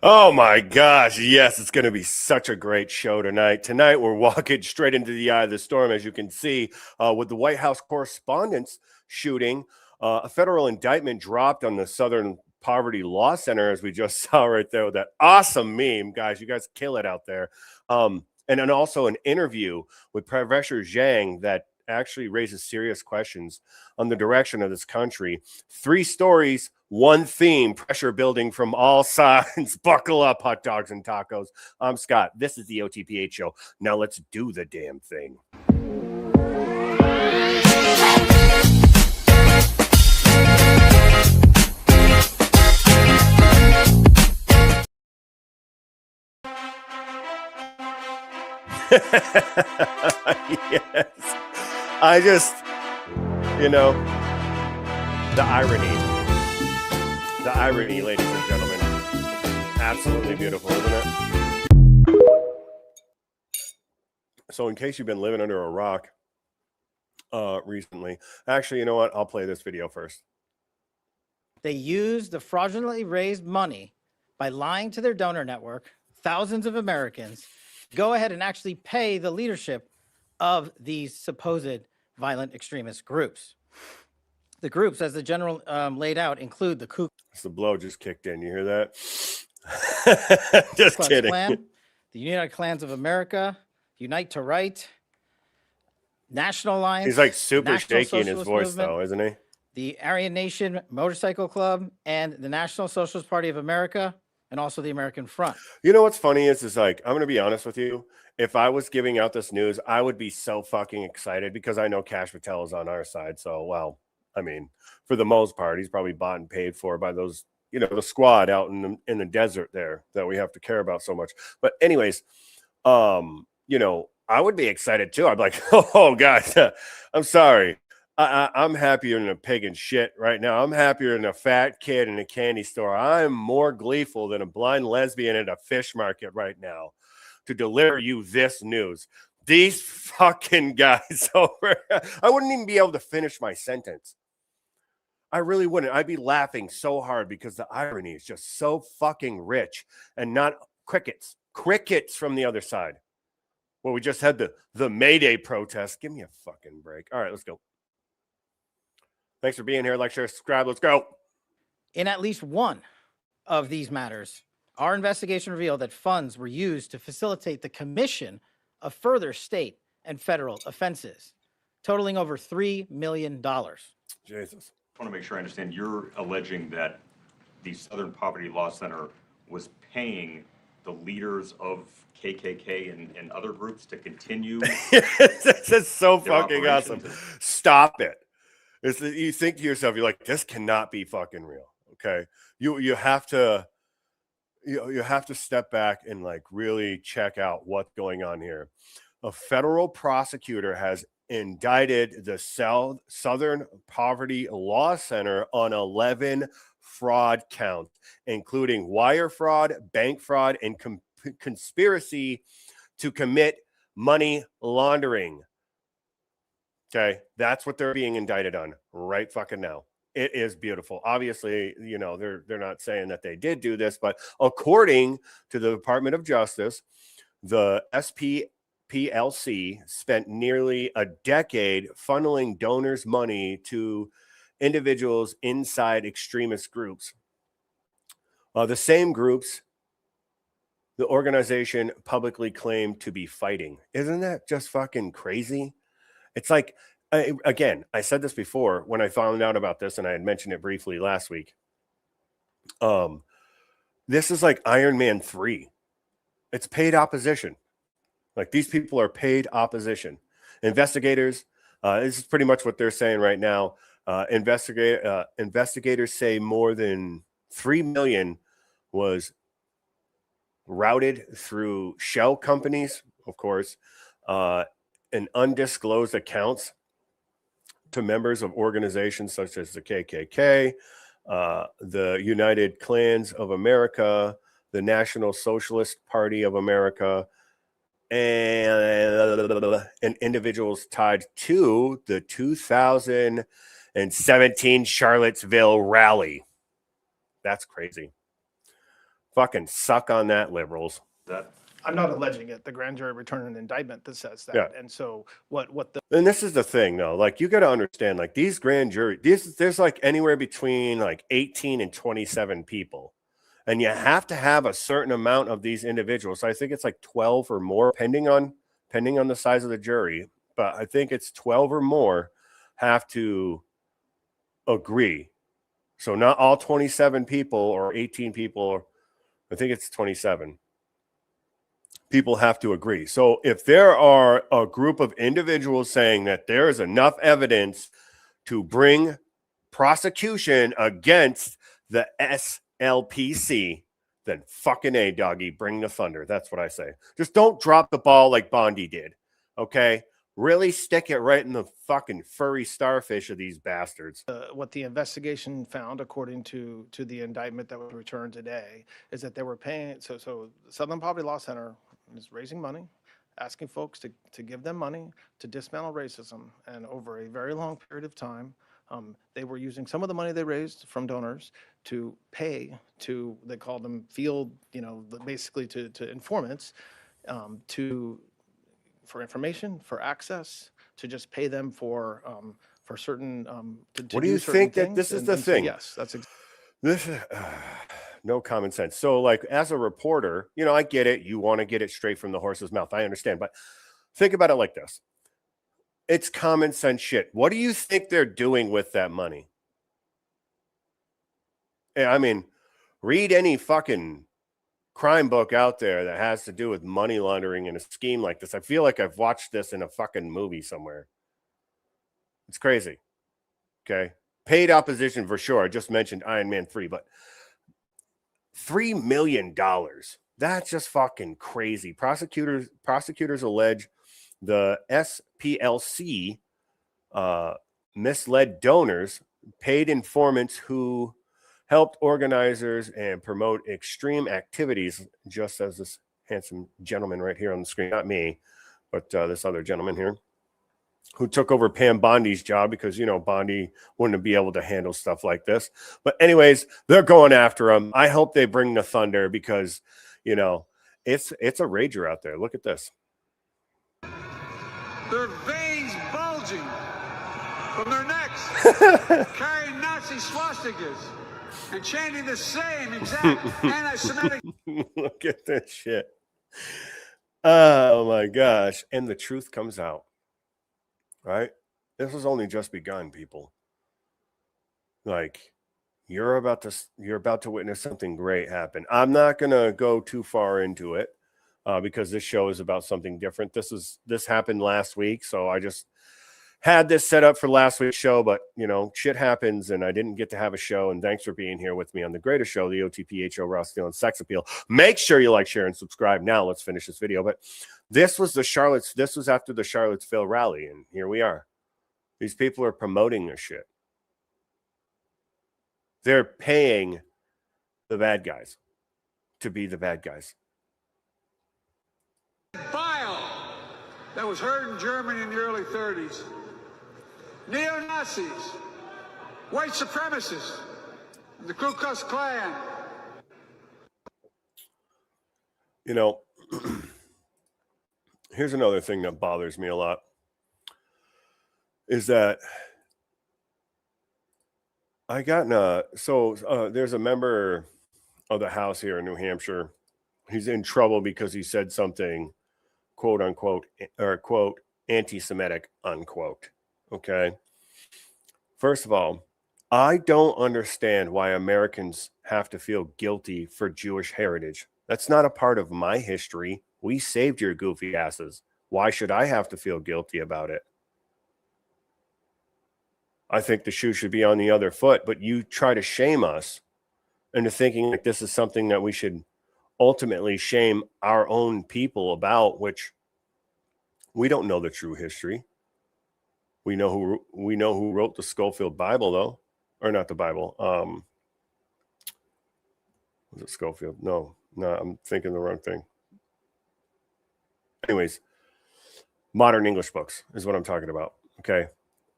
Oh my gosh, yes, it's going to be such a great show tonight. Tonight, we're walking straight into the eye of the storm, as you can see, with the White House Correspondents' shooting. A federal indictment dropped on the Southern Poverty Law Center, as we just saw right there with that awesome meme. Guys, you guys kill it out there. And then also an interview with Professor Jiang that actually raises serious questions on the direction of this country. 3 stories, 1 theme, pressure building from all sides. Buckle up, hot dogs and tacos. I'm Scott. This is the OTPH show. Now let's do the damn thing. Yes. I just, the irony, ladies and gentlemen, absolutely beautiful, isn't it? So in case you've been living under a rock recently, actually, you know what? I'll play this video first. They used the fraudulently raised money by lying to their donor network, thousands of Americans, go ahead and actually pay the leadership of these supposed violent extremist groups. The groups, as the general laid out, include the Ku The blow just kicked in. You hear that? Just Just kidding. Klan, the United Klans of America, Unite to Right, National Alliance. He's like super National shaky in his Socialist voice, Movement, though, isn't he? the Aryan Nation Motorcycle Club, and the National Socialist Party of America, and also the American Front. You know what's funny is like, I'm going to be honest with you. If I was giving out this news, I would be so fucking excited because I know Cash Patel is on our side. So, well, I mean, for the most part, he's probably bought and paid for by those, the squad out in the desert there that we have to care about so much. But anyways, I would be excited too. I'd be like, oh, guys, I'm sorry. I'm happier than a pig in shit right now. I'm happier than a fat kid in a candy store. I'm more gleeful than a blind lesbian at a fish market right now to deliver you this news. These fucking guys over, I wouldn't even be able to finish my sentence. I really wouldn't. I'd be laughing so hard because the irony is just so fucking rich and not crickets from the other side. Well, we just had the May Day protest. Give me a fucking break. All right, let's go. Thanks for being here. Like, share, subscribe. Let's go. In at least one of these matters, our investigation revealed that funds were used to facilitate the commission of further state and federal offenses, totaling over $3 million. Jesus. I want to make sure I understand. You're alleging that the Southern Poverty Law Center was paying the leaders of KKK and other groups to continue. This is so fucking awesome. operations. Stop it. You think to yourself, you're like, this cannot be fucking real. Okay. You have to step back and like really check out what's going on here. A federal prosecutor has indicted the Southern Poverty Law Center on 11 fraud counts, including wire fraud, bank fraud, and conspiracy to commit money laundering. Okay, that's what they're being indicted on right fucking now. It is beautiful. Obviously, they're not saying that they did do this, but according to the Department of Justice, the SPLC spent nearly a decade funneling donors' money to individuals inside extremist groups. The same groups the organization publicly claimed to be fighting. Isn't that just fucking crazy? It's like, again, I said this before when I found out about this, and I had mentioned it briefly last week. This is like Iron Man 3. It's paid opposition. Like, these people are paid opposition. Investigators, this is pretty much what they're saying right now. Investigators say more than 3 million was routed through shell companies, of course, and undisclosed accounts to members of organizations such as the KKK, the United Klans of America, the National Socialist Party of America, and individuals tied to the 2017 Charlottesville rally. That's crazy. Fucking suck on that, liberals. That I'm not alleging it. The grand jury returned an indictment that says that. Yeah. And so what the And this is the thing, though. Like, you got to understand, like, these grand jury, there's like anywhere between like 18 and 27 people. And you have to have a certain amount of these individuals. So I think it's like 12 or more, depending on the size of the jury. But I think it's 12 or more have to agree. So not all 27 people or 18 people, or I think it's 27 people have to agree. So if there are a group of individuals saying that there is enough evidence to bring prosecution against the SLPC, then fucking A, doggy, bring the thunder. That's what I say. Just don't drop the ball like Bondi did. Okay? Really stick it right in the fucking furry starfish of these bastards. what the investigation found, according to the indictment that was returned today, is that they were paying. So the Southern Poverty Law Center is raising money, asking folks to give them money to dismantle racism. And over a very long period of time, they were using some of the money they raised from donors to pay to, they call them field, basically to informants, for information, for access, to just pay them for certain. To What do you certain think that things. this is And the so, thing? yes, that's This is no common sense. So, like, as a reporter, I get it. You want to get it straight from the horse's mouth. I understand. But think about it like this. It's common sense shit. What do you think they're doing with that money? I mean, read any fucking crime book out there that has to do with money laundering and a scheme like this. I feel like I've watched this in a fucking movie somewhere. It's crazy. Okay. Paid opposition for sure. I just mentioned Iron Man 3, but $3 million. That's just fucking crazy. Prosecutors allege the SPLC misled donors, paid informants who helped organizers and promote extreme activities, just as this handsome gentleman right here on the screen, not me, but this other gentleman here, who took over Pam Bondi's job because, Bondi wouldn't be able to handle stuff like this. But anyways, they're going after him. I hope they bring the thunder because, it's a rager out there. Look at this. Their veins bulging from their necks, carrying Nazi swastikas and chanting the same exact anti-Semitic. Look at this shit. Oh my gosh. And the truth comes out. Right? This has only just begun, people. Like, you're about to witness something great happen. I'm not gonna go too far into it because this show is about something different. This happened last week, so I just had this set up for last week's show, but shit happens and I didn't get to have a show. And thanks for being here with me on the greatest show, the OTPHO, Raw Steel and Sex Appeal. Make sure you like, share, and subscribe. Now let's finish this video. But this was after the Charlottesville rally, and here we are. These people are promoting this shit. They're paying the bad guys to be the bad guys. Bile that was heard in Germany in the early 30s. Neo-Nazis, white supremacists, the Ku Klux Klan. Here's another thing that bothers me a lot is that I got there's a member of the House here in New Hampshire. He's in trouble because he said something, quote unquote, or quote, anti-Semitic, unquote. Okay. First of all, I don't understand why Americans have to feel guilty for Jewish heritage. That's not a part of my history. We saved your goofy asses. Why should I have to feel guilty about it? I think the shoe should be on the other foot, but you try to shame us into thinking like this is something that we should ultimately shame our own people about, which we don't know the true history. We know who wrote the Schofield Bible, though, or not the Bible. Was it Schofield? No, I'm thinking the wrong thing. Anyways, modern English books is what I'm talking about. Okay.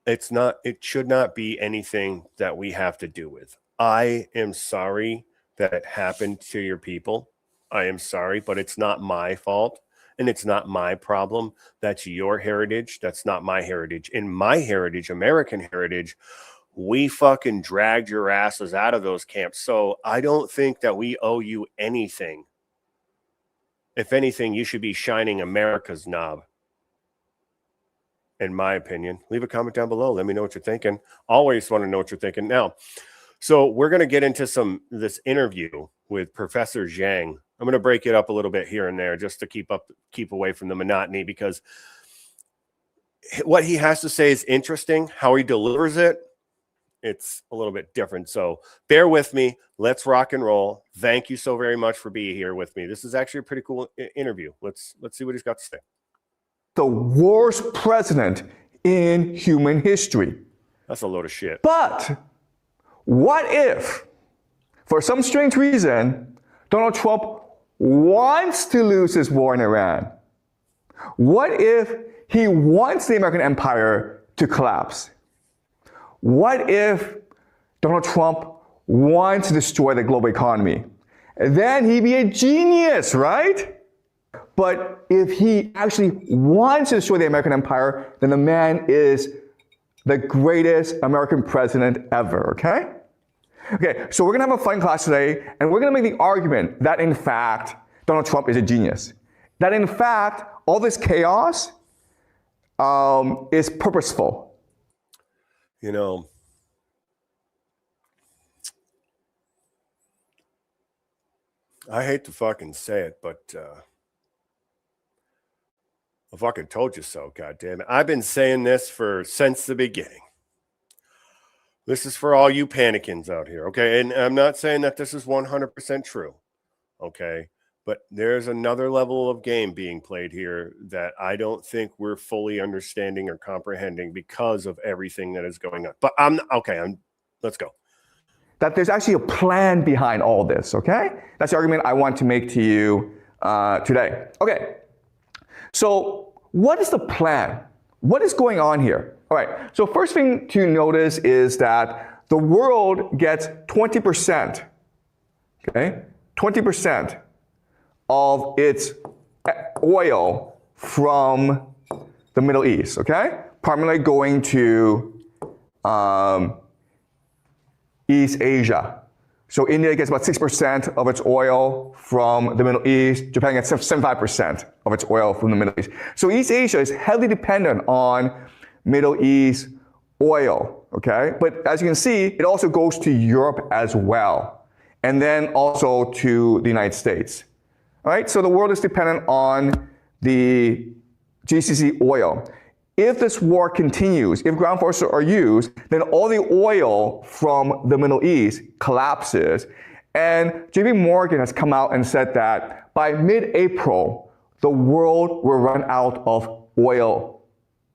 It should not be anything that we have to do with. I am sorry that it happened to your people. I am sorry, but it's not my fault and it's not my problem. That's your heritage. That's not my heritage. In my heritage, American heritage, we fucking dragged your asses out of those camps. So I don't think that we owe you anything. If anything, you should be shining America's knob, in my opinion. Leave a comment down below. Let me know what you're thinking. Always want to know what you're thinking. Now, so we're going to get into this interview with Professor Jiang. I'm going to break it up a little bit here and there just to keep away from the monotony, because what he has to say is interesting. How he delivers it, it's a little bit different. So bear with me. Let's rock and roll. Thank you so very much for being here with me. This is actually a pretty cool interview. Let's see what he's got to say. The worst president in human history. That's a load of shit. But what if, for some strange reason, Donald Trump wants to lose his war in Iran? What if he wants the American empire to collapse? What if Donald Trump wants to destroy the global economy? Then he'd be a genius, right? But if he actually wants to destroy the American empire, then the man is the greatest American president ever, okay? Okay, so we're gonna have a fun class today, and we're gonna make the argument that in fact, Donald Trump is a genius. That in fact, all this chaos is purposeful. You know, I hate to fucking say it, but I fucking told you so, goddammit. I've been saying this since the beginning. This is for all you panicins out here, okay? And I'm not saying that this is 100% true, okay? But there's another level of game being played here that I don't think we're fully understanding or comprehending because of everything that is going on. But let's go. That there's actually a plan behind all this, okay? That's the argument I want to make to you today. Okay, so what is the plan? What is going on here? All right, so first thing to notice is that the world gets 20%, okay? 20% of its oil from the Middle East, okay? Primarily going to East Asia. So India gets about 6% of its oil from the Middle East. Japan gets 75% of its oil from the Middle East. So East Asia is heavily dependent on Middle East oil, okay? But as you can see, it also goes to Europe as well, and then also to the United States. All right, so the world is dependent on the GCC oil. If this war continues, if ground forces are used, then all the oil from the Middle East collapses. And JP Morgan has come out and said that by mid-April, the world will run out of oil.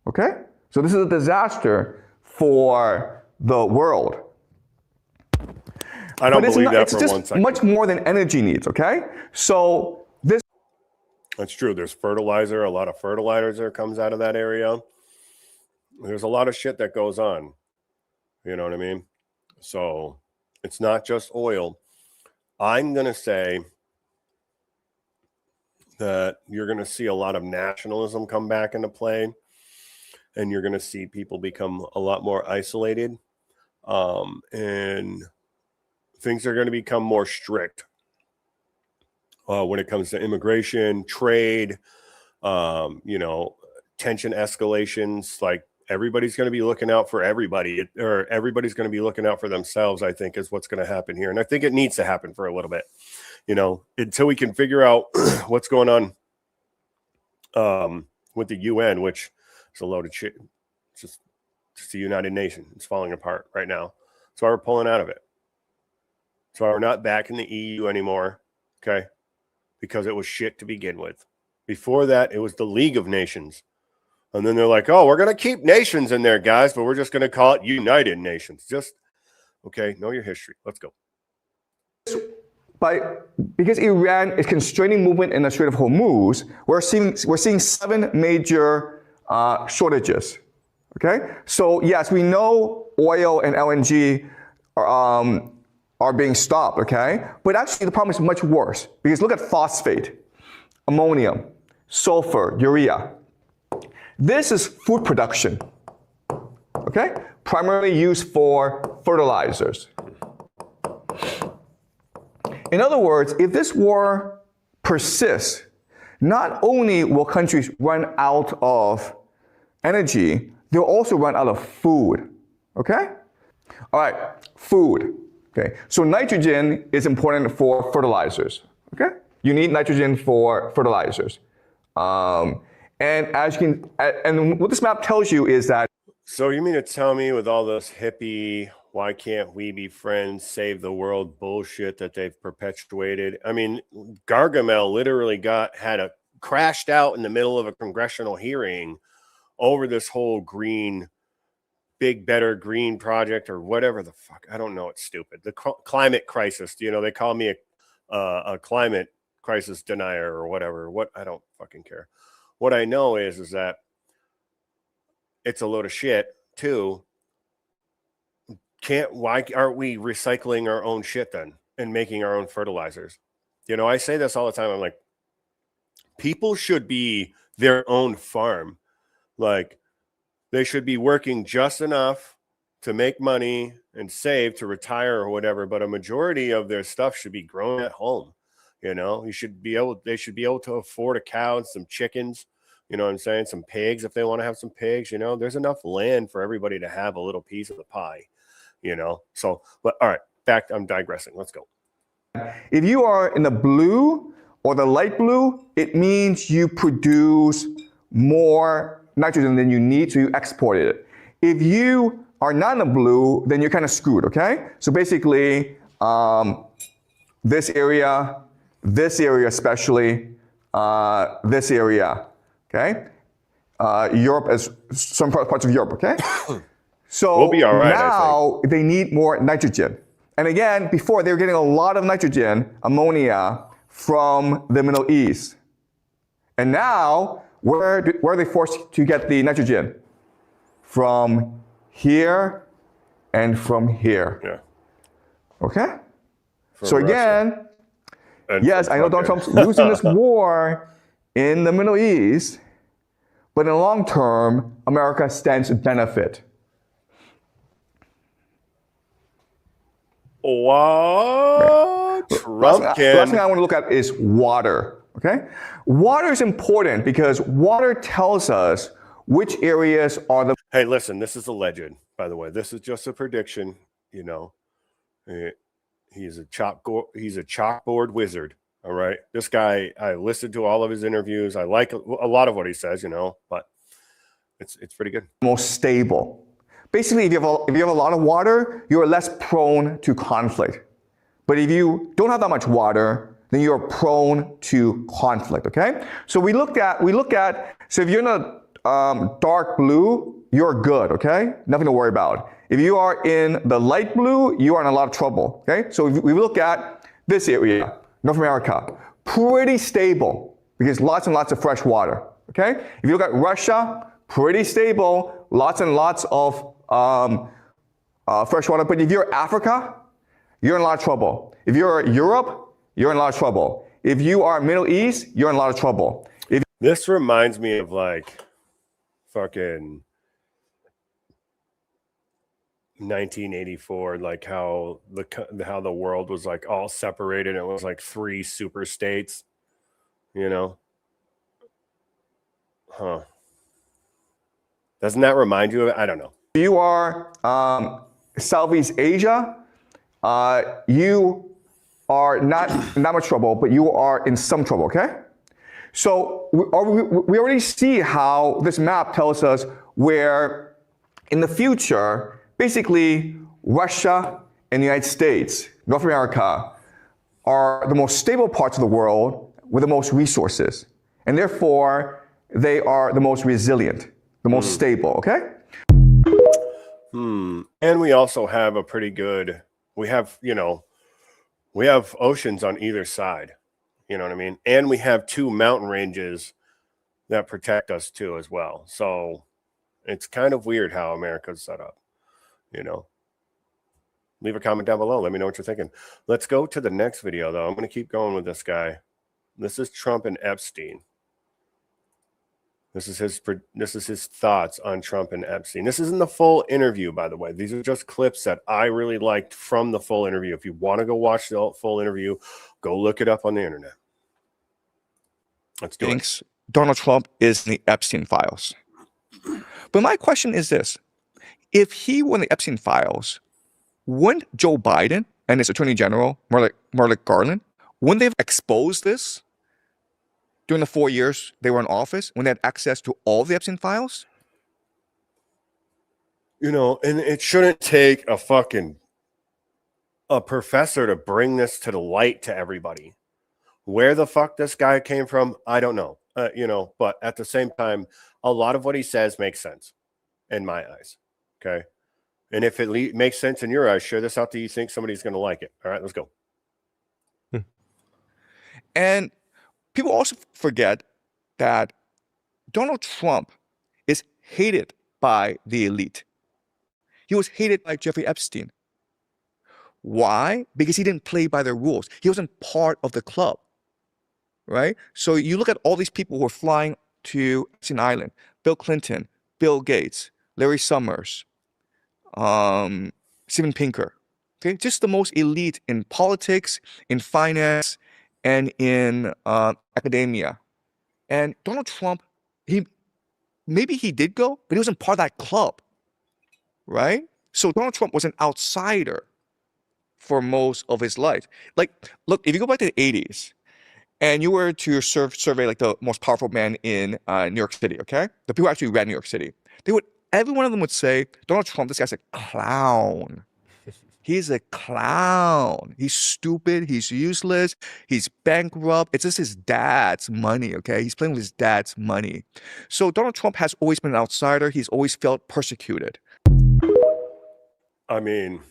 Okay? So this is a disaster for the world. I don't believe that for 1 second. It's just much more than energy needs, okay? So this... That's true. There's fertilizer, a lot of fertilizer comes out of that area. There's a lot of shit that goes on. You know what I mean? So it's not just oil. I'm going to say that you're going to see a lot of nationalism come back into play, and you're going to see people become a lot more isolated, and things are going to become more strict when it comes to immigration, trade, tension escalations. Like, everybody's going to be looking out for everybody, or everybody's going to be looking out for themselves, I think, is what's going to happen here. And I think it needs to happen for a little bit, until we can figure out what's going on with the UN, which is a load of shit. It's just the United Nations. It's falling apart right now. That's why we're pulling out of it. That's why we're not back in the EU anymore, okay? Because it was shit to begin with. Before that, it was the League of Nations. And then they're like, oh, we're going to keep nations in there, guys, but we're just going to call it United Nations. Okay, know your history. Let's go. Because Iran is constraining movement in the Strait of Hormuz, we're seeing 7 major shortages. Okay, so yes, we know oil and LNG are being stopped, okay? But actually the problem is much worse because look at phosphate, ammonium, sulfur, urea. This is food production, okay? Primarily used for fertilizers. In other words, if this war persists, not only will countries run out of energy, they'll also run out of food, okay? All right, food, okay? So nitrogen is important for fertilizers, okay? You need nitrogen for fertilizers. And as you can, and what this map tells you is that. So you mean to tell me with all this hippie, why can't we be friends, save the world bullshit that they've perpetuated? I mean, Gargamel literally crashed out in the middle of a congressional hearing over this whole green, big, better green project or whatever the fuck. I don't know. It's stupid. The climate crisis, you know, they call me a climate crisis denier or whatever. What? I don't fucking care. What I know is that it's a load of shit too. Why aren't we recycling our own shit then and making our own fertilizers? You know, I say this all the time. I'm like, people should be their own farm. Like, they should be working just enough to make money and save to retire or whatever, but a majority of their stuff should be grown at home. You know, they should be able to afford a cow and some chickens, you know what I'm saying? Some pigs if they want to have some pigs, you know, there's enough land for everybody to have a little piece of the pie, you know? So, but all right, I'm digressing. Let's go. If you are in the blue or the light blue, it means you produce more nitrogen than you need, so you export it. If you are not in the blue, then you're kind of screwed, okay? So basically, this area especially, this area, okay? Europe, as some parts of Europe, okay? So we'll be all right, now they need more nitrogen. And again, before they were getting a lot of nitrogen, ammonia, from the Middle East. And now, where are they forced to get the nitrogen? From here and from here. Yeah. Okay? From so Russia. Again, And yes, I know Donald Trump's losing this war in the Middle East, but in the long term, America stands to benefit. What? Last thing I want to look at is water, okay? Water is important because water tells us which areas are the... Hey, listen, this is a legend, by the way. This is just a prediction, you know. He's a chalkboard wizard, all right? This guy, I listened to all of his interviews. I like a lot of what he says, you know, but it's pretty good. Most stable. Basically, if you have a lot of water, you're less prone to conflict. But if you don't have that much water, then you're prone to conflict, okay? So we look at, so if you're in a dark blue, you're good, okay? Nothing to worry about. If you are in the light blue, you are in a lot of trouble, okay? So if we look at this area, North America, pretty stable because lots and lots of fresh water, okay? If you look at Russia, pretty stable, lots and lots of fresh water. But if you're Africa, you're in a lot of trouble. If you're Europe, you're in a lot of trouble. If you are Middle East, you're in a lot of trouble. This reminds me of like fucking 1984, like how the world was like all separated. It was like 3 super states, you know? Huh. Doesn't that remind you of it? I don't know. If you are Southeast Asia, you are not in that much trouble, but you are in some trouble, okay? So we already see how this map tells us where in the future, basically Russia and the United States, North America, are the most stable parts of the world with the most resources. And therefore, they are the most resilient, the most stable, okay? And we also have a pretty good, we have oceans on either side, you know what I mean? And we have 2 mountain ranges that protect us too as well. So it's kind of weird how America's set up, you know? Leave a comment down below. Let me know what you're thinking. Let's go to the next video, though. I'm going to keep going with this guy. This is Trump and Epstein. This is his thoughts on Trump and Epstein. This isn't the full interview, by the way. These are just clips that I really liked from the full interview. If you want to go watch the full interview, go look it up on the internet. Let's do it. Donald Trump is in the Epstein files. But my question is this. If he were in the Epstein files, wouldn't Joe Biden and his Attorney General, Merrick Garland, wouldn't they have exposed this during the 4 years they were in office when they had access to all the Epstein files? You know, and it shouldn't take a professor to bring this to the light to everybody. Where the fuck this guy came from, I don't know. You know, but at the same time, a lot of what he says makes sense in my eyes. Okay. And if it makes sense in your eyes, share this out that you think somebody's going to like it. All right, let's go. And people also forget that Donald Trump is hated by the elite. He was hated by Jeffrey Epstein. Why? Because he didn't play by their rules. He wasn't part of the club, right? So you look at all these people who are flying to Epstein Island: Bill Clinton, Bill Gates, Larry Summers, Steven Pinker. Okay, just the most elite in politics, in finance, and in academia. And Donald Trump, maybe he did go, but he wasn't part of that club, right? So Donald Trump was an outsider for most of his life. Like, look, if you go back to the 80s and you were to survey like the most powerful man in New York City, okay? The people who actually ran New York City, every one of them would say, Donald Trump, this guy's a clown. He's a clown. He's stupid. He's useless. He's bankrupt. It's just his dad's money, okay? He's playing with his dad's money. So Donald Trump has always been an outsider. He's always felt persecuted. I mean,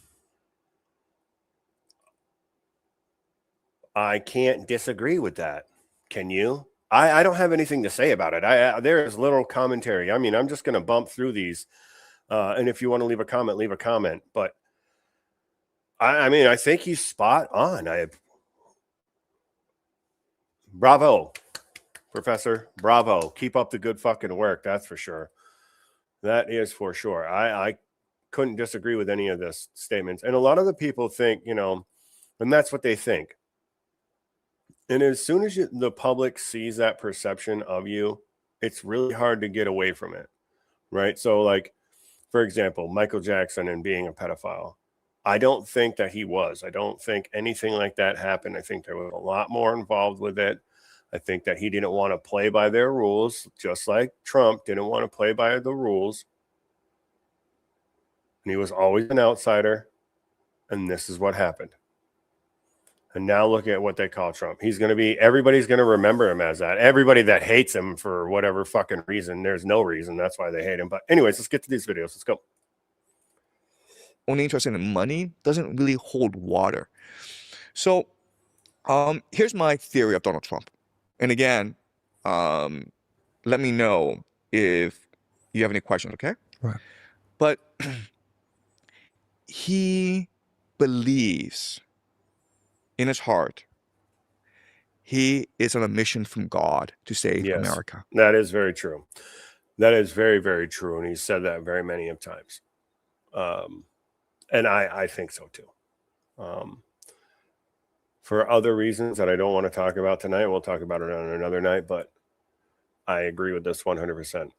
I can't disagree with that. Can you? I don't have anything to say about it. There is little commentary. I mean, I'm just going to bump through these. And if you want to leave a comment, leave a comment. But I mean, I think he's spot on. Bravo, Professor. Bravo. Keep up the good fucking work. That's for sure. That is for sure. I couldn't disagree with any of this statements. And a lot of the people think, you know, and that's what they think. And as soon as the public sees that perception of you, it's really hard to get away from it, right? So, like, for example, Michael Jackson and being a pedophile. I don't think that he was. I don't think anything like that happened. I think there was a lot more involved with it. I think that he didn't want to play by their rules, just like Trump didn't want to play by the rules. And he was always an outsider. And this is what happened. And now look at what they call Trump. Everybody's going to remember him as that. Everybody that hates him for whatever fucking reason, there's no reason. That's why they hate him. But anyways, let's get to these videos. Let's go. Only interested in money doesn't really hold water. So here's my theory of Donald Trump. And again, let me know if you have any questions, okay? Right. But he believes in his heart he is on a mission from God to save America. That is very true. That is very, very true. And he's said that very many of times. And I think so too. For other reasons that I don't want to talk about tonight, we'll talk about it on another night, but I agree with this 100%.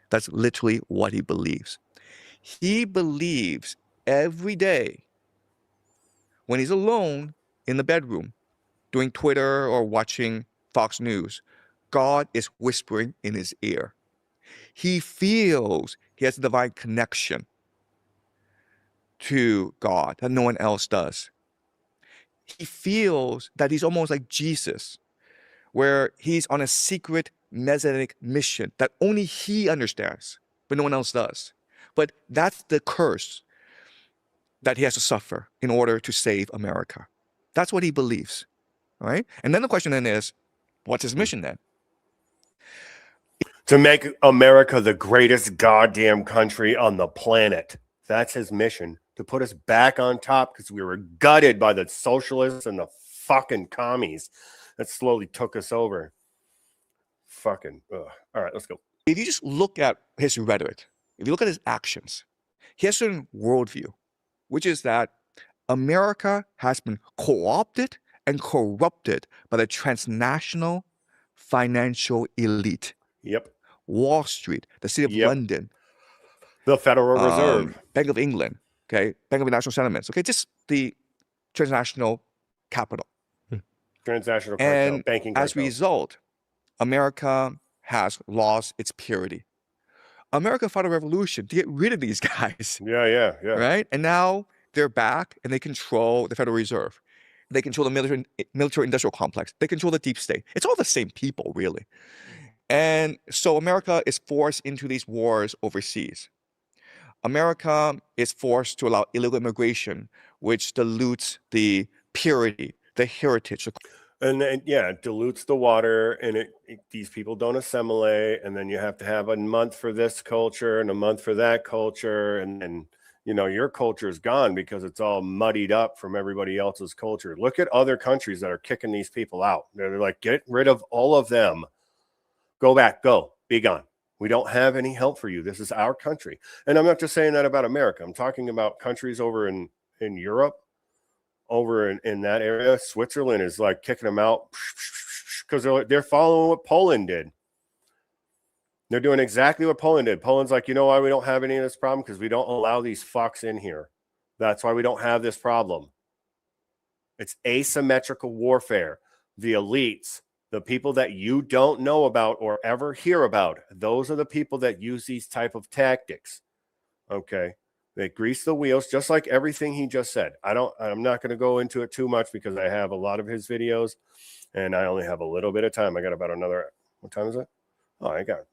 That's literally what he believes. He believes every day when he's alone in the bedroom doing Twitter or watching Fox News, God is whispering in his ear. He feels he has a divine connection to God that no one else does. He feels that he's almost like Jesus, where he's on a secret messianic mission that only he understands, but no one else does. But that's the curse that he has to suffer in order to save America. That's what he believes, right? And then the question then is, what's his mission then? To make America the greatest goddamn country on the planet. That's his mission. to put us back on top because we were gutted by the socialists and the fucking commies that slowly took us over. Fucking, ugh. All right, let's go. If you just look at his rhetoric, if you look at his actions, he has a certain worldview, which is that America has been co-opted and corrupted by the transnational financial elite. Yep. Wall Street, the City of Yep. London, The Federal Reserve. Bank of England, okay, Bank of International Settlements, okay, just the transnational capital. Transnational cartel, And banking as a cartel. result, America has lost its purity. America fought a revolution to get rid of these guys, Yeah. right? And now they're back and they control the Federal Reserve. They control the military industrial complex. They control the deep state. It's all the same people, really. And so America is forced into these wars overseas. America is forced to allow illegal immigration, which dilutes the purity, the heritage. And then, yeah, it dilutes the water, and these people don't assimilate, and then you have to have a month for this culture and a month for that culture, and your culture is gone because it's all muddied up from everybody else's culture. Look at other countries that are kicking these people out. They're like, get rid of all of them. Go back, go, be gone. We don't have any help for you. This is our country. And I'm not just saying that about America. I'm talking about countries over in Europe, over in that area. Switzerland is like kicking them out because they're following what Poland did. They're doing exactly what Poland did. Poland's like, you know why we don't have any of this problem? Because we don't allow these fucks in here. That's why we don't have this problem. It's asymmetrical warfare. The elites, the people that you don't know about or ever hear about, those are the people that use these type of tactics. Okay. They grease the wheels, just like everything he just said. I'm not going to go into it too much because I have a lot of his videos and I only have a little bit of time. I got about another, what time is it? Oh, I got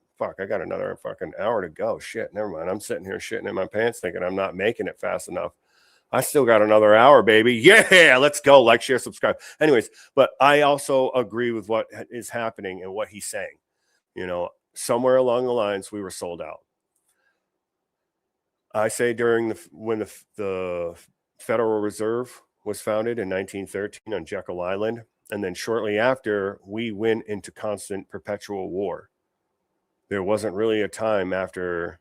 another fucking hour to go. Shit, never mind. I'm sitting here shitting in my pants thinking I'm not making it fast enough. I still got another hour, baby. Yeah, let's go. Like, share, subscribe. Anyways, but I also agree with what is happening and what he's saying. Somewhere along the lines, we were sold out. I say when the Federal Reserve was founded in 1913 on Jekyll Island, and then shortly after, we went into constant perpetual war. There wasn't really a time after,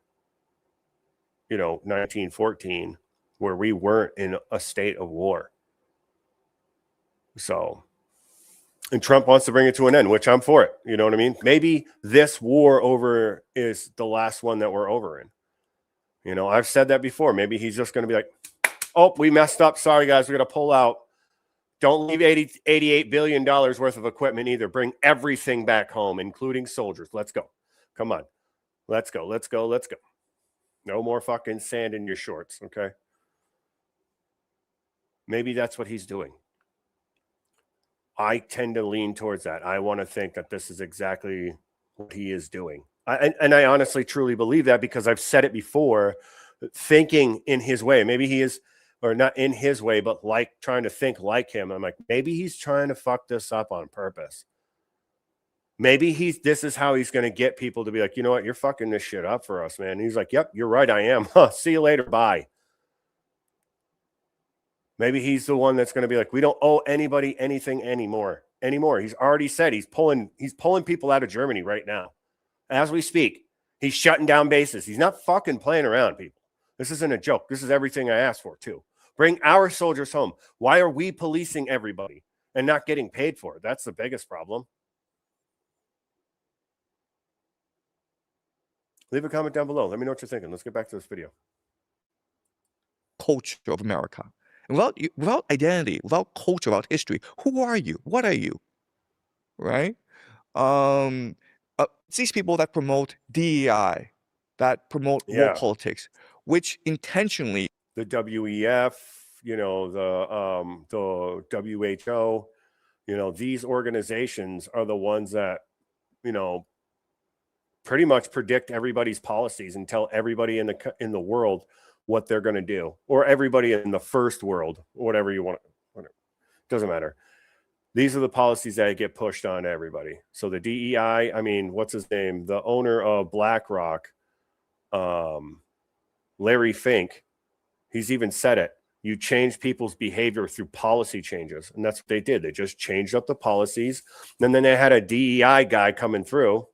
1914 where we weren't in a state of war. So, and Trump wants to bring it to an end, which I'm for it. You know what I mean? Maybe this war over is the last one that we're over in. I've said that before. Maybe he's just going to be like, oh, we messed up. Sorry, guys. We're going to pull out. Don't leave $88 billion worth of equipment either. Bring everything back home, including soldiers. Let's go. Come on. Let's go. No more fucking sand in your shorts, okay? Maybe that's what he's doing. I tend to lean towards that. I want to think that this is exactly what he is doing. And I honestly, truly believe that because I've said it before, thinking in his way. Maybe he is, or not in his way, but like trying to think like him. I'm like, maybe he's trying to fuck this up on purpose. Maybe this is how he's going to get people to be like, you know what, you're fucking this shit up for us, man. And he's like, yep, you're right, I am. See you later, bye. Maybe he's the one that's going to be like, we don't owe anybody anything anymore. He's already said he's pulling people out of Germany right now. As we speak, he's shutting down bases. He's not fucking playing around, people. This isn't a joke. This is everything I asked for, too. Bring our soldiers home. Why are we policing everybody and not getting paid for it? That's the biggest problem. Leave a comment down below. Let me know what you're thinking. Let's get back to this video. Culture of America. And without identity, without culture, without history, who are you? What are you? Right? It's these people that promote DEI, that promote war politics, which intentionally. The WEF, the WHO, these organizations are the ones that, pretty much predict everybody's policies and tell everybody in the world what they're going to do, or everybody in the first world, whatever you want. Whatever. Doesn't matter. These are the policies that get pushed on everybody. So the DEI, what's his name? The owner of BlackRock, Larry Fink, He's even said it. You change people's behavior through policy changes. And that's what they did. They just changed up the policies. And then they had a DEI guy coming through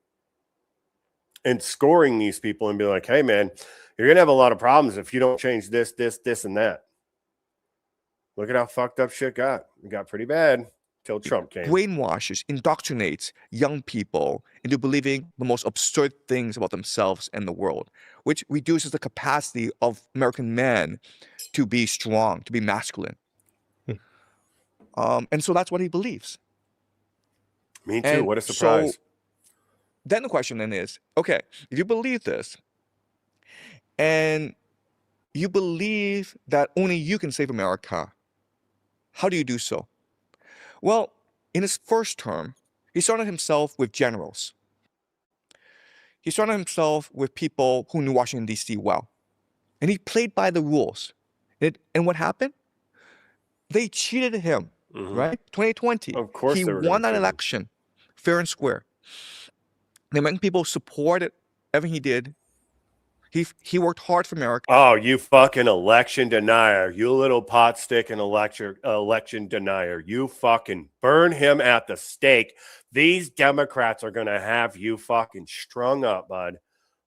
and scoring these people and be like, hey, man, you're going to have a lot of problems if you don't change this, and that. Look at how fucked up shit got. It got pretty bad till Trump came. Brainwashes, indoctrinates young people into believing the most absurd things about themselves and the world, which reduces the capacity of American men to be strong, to be masculine. And so that's what he believes. Me too. And What a surprise. So then the question then is, okay, if you believe this, and you believe that only you can save America, how do you do so? Well, in his first term, he surrounded himself with generals. He surrounded himself with people who knew Washington, D.C. well. And he played by the rules. And what happened? They cheated him, right? 2020. Of course he they were gonna won that cheat him. election fair and square. The American people supported everything he did. He worked hard for America. Oh, you fucking election denier. You little pot stick and election denier. You fucking burn him at the stake. These Democrats are going to have you fucking strung up, bud.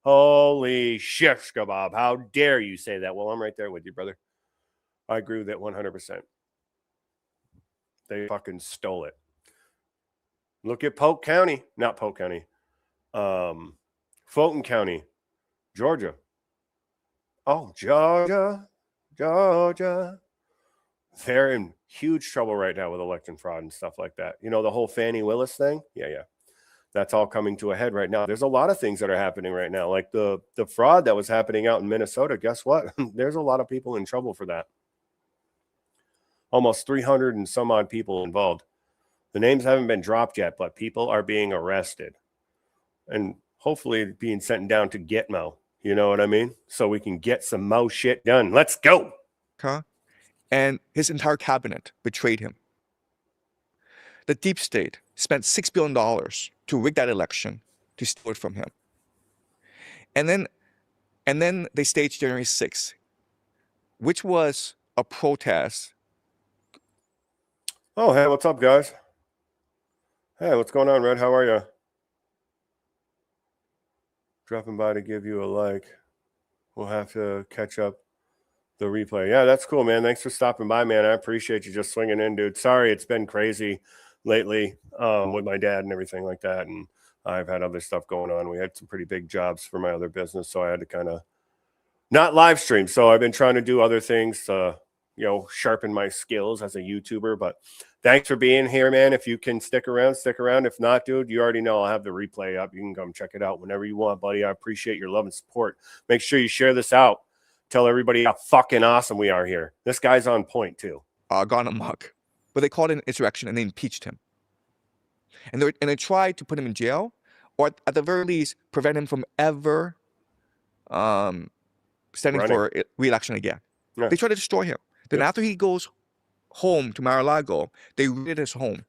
Holy shit, kebab. How dare you say that? Well, I'm right there with you, brother. I agree with that 100%. They fucking stole it. Look at Polk County. Not Polk County. Fulton County. Georgia. Oh, Georgia. They're in huge trouble right now with election fraud and stuff like that. You know, the whole Fannie Willis thing? Yeah. That's all coming to a head right now. There's a lot of things that are happening right now. Like the fraud that was happening out in Minnesota. Guess what? There's a lot of people in trouble for that. Almost 300 and some odd people involved. The names haven't been dropped yet, but people are being arrested. And hopefully being sent down to Gitmo. You know what I mean? So we can get some Mo shit done. Let's go. And his entire cabinet betrayed him. The deep state spent $6 billion to rig that election to steal it from him. And then they staged January 6th, which was a protest. Oh, hey, what's up, guys? Hey, what's going on, Red? How are you? Dropping by to give you a like. We'll have to catch up the replay. Yeah, that's cool, man. Thanks for stopping by, man. I appreciate you just swinging in, dude. Sorry, it's been crazy lately with my dad and everything like that. And I've had other stuff going on. We had some pretty big jobs for my other business, so I had to kind of not live stream. So I've been trying to do other things to, you know, sharpen my skills as a YouTuber. But thanks for being here, man. If you can stick around, stick around. If not, dude, you already know I'll have the replay up. You can come check it out whenever you want, buddy. I appreciate your love and support. Make sure you share this out. Tell everybody how fucking awesome we are here. This guy's on point, too. Gone amok. But they called it an insurrection and they impeached him. And they tried to put him in jail, or at the very least, prevent him from ever standing for re-election again. Yeah. They tried to destroy him. Then after he goes home to Mar-a-Lago, they raided his home.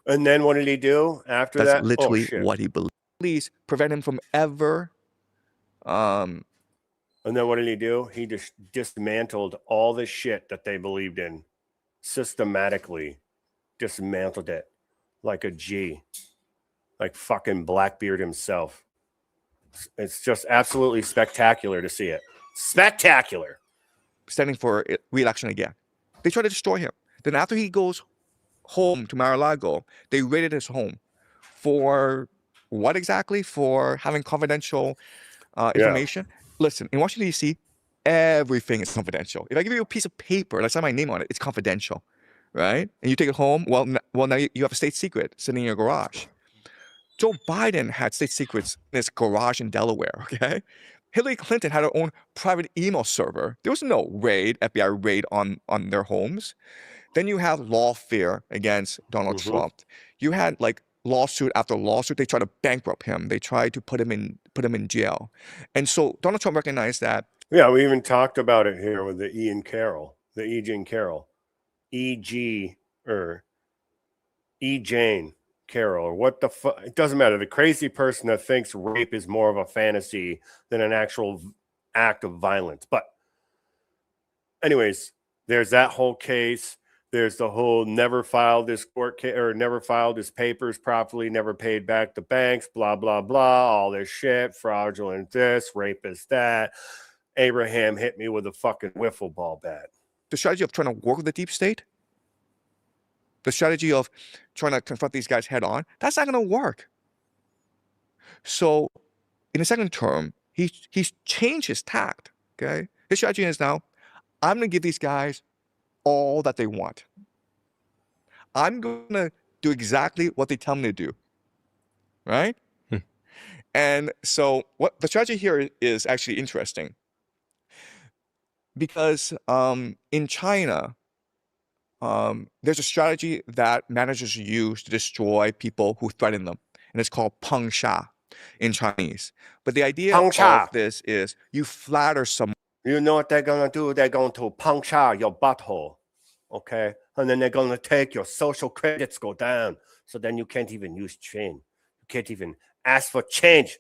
And then what did he do after that? That's literally what he believes. Please prevent him from ever. And then what did he do? He just dismantled all the shit that they believed in. Systematically dismantled it like a G. Like fucking Blackbeard himself. It's just absolutely spectacular to see it. Spectacular. Standing for re-election again. They tried to destroy him. Then after he goes home to Mar-a-Lago, they raided his home. For what exactly? For having confidential information? Yeah. Listen, in Washington, D.C., everything is confidential. If I give you a piece of paper that's not my name on it, it's confidential, right? And you take it home, well now you have a state secret sitting in your garage. Joe Biden had state secrets in his garage in Delaware, okay? Hillary Clinton had her own private email server. There was no FBI raid on their homes. Then you have lawfare against Donald Trump. You had like lawsuit after lawsuit. They tried to bankrupt him. They tried to put him in jail. And so Donald Trump recognized that. Yeah, we even talked about it here with the Jean Carroll. Jane Carroll, or what the fuck? It doesn't matter. The crazy person that thinks rape is more of a fantasy than an actual act of violence. But anyways, there's that whole case. There's the whole never filed his court case or never filed his papers properly, never paid back the banks, blah, blah, blah, all this shit, fraudulent this, rapist that. Abraham hit me with a fucking wiffle ball bat. The strategy of trying to work with the deep state, the strategy of trying to confront these guys head on, that's not going to work. So in the second term, he's changed his tact, okay? His strategy is now, I'm going to give these guys all that they want. I'm going to do exactly what they tell me to do, right? And so what the strategy here is actually interesting because in China, there's a strategy that managers use to destroy people who threaten them, and it's called peng sha in Chinese. But the idea Peng sha. of this is you flatter someone. You know what they're going to do? They're going to puncture your butthole, okay? And then they're going to take your social credits go down. So then you can't even use change. You can't even ask for change.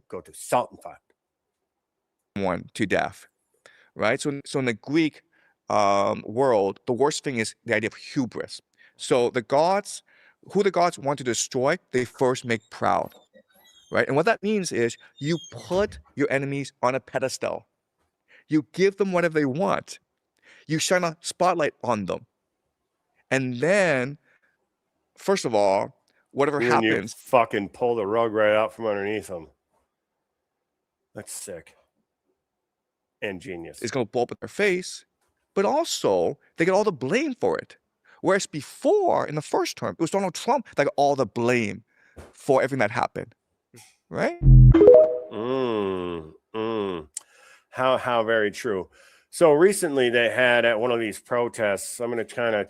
Go to salt and fire. One to death, right? So in the Greek world, the worst thing is the idea of hubris. So the gods, who the gods want to destroy, they first make proud, right? And what that means is you put your enemies on a pedestal. You give them whatever they want. You shine a spotlight on them. And then, first of all, whatever You happens, fucking pull the rug right out from underneath them. That's sick. And genius. is going to blow up in their face, but also they get all the blame for it. Whereas before, in the first term, it was Donald Trump that got all the blame for everything that happened, right? How very true. So recently they had at one of these protests, I'm going to kind of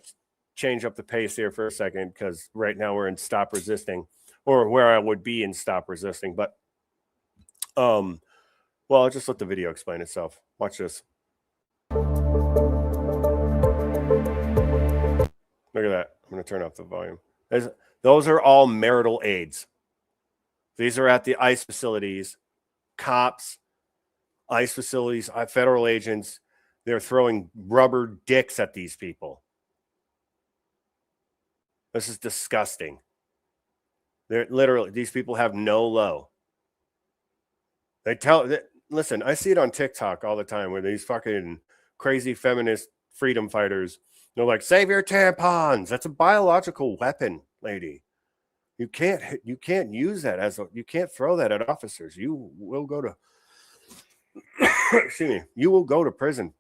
change up the pace here for a second because right now we're in Stop Resisting, or where I would be in Stop Resisting. But, well, I'll just let the video explain itself. Watch this. Look at that. I'm going to turn off the volume. Those are all marital aids. These are at the ICE facilities. Cops, ICE facilities, federal agents, they're throwing rubber dicks at these people. This is disgusting. They're literally, these people have no low. Listen, I see it on TikTok all the time where these fucking crazy feminist freedom fighters, they're like, save your tampons. That's a biological weapon, lady. You can't use that you can't throw that at officers. You will go to excuse me, you will go to prison.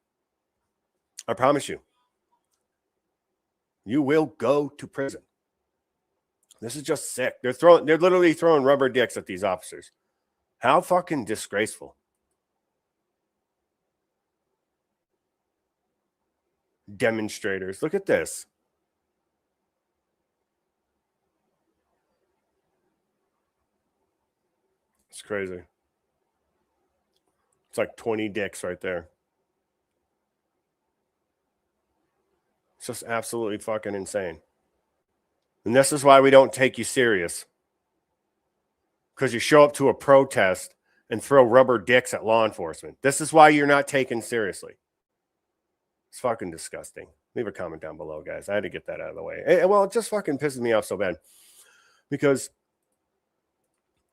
I promise you. You will go to prison. This is just sick. They're literally throwing rubber dicks at these officers. How fucking disgraceful. Demonstrators. Look at this. It's crazy. It's like 20 dicks right there. It's just absolutely fucking insane. And this is why we don't take you serious. Because you show up to a protest and throw rubber dicks at law enforcement. This is why you're not taken seriously. It's fucking disgusting. Leave a comment down below, guys. I had to get that out of the way. Well, it just fucking pisses me off so bad. Because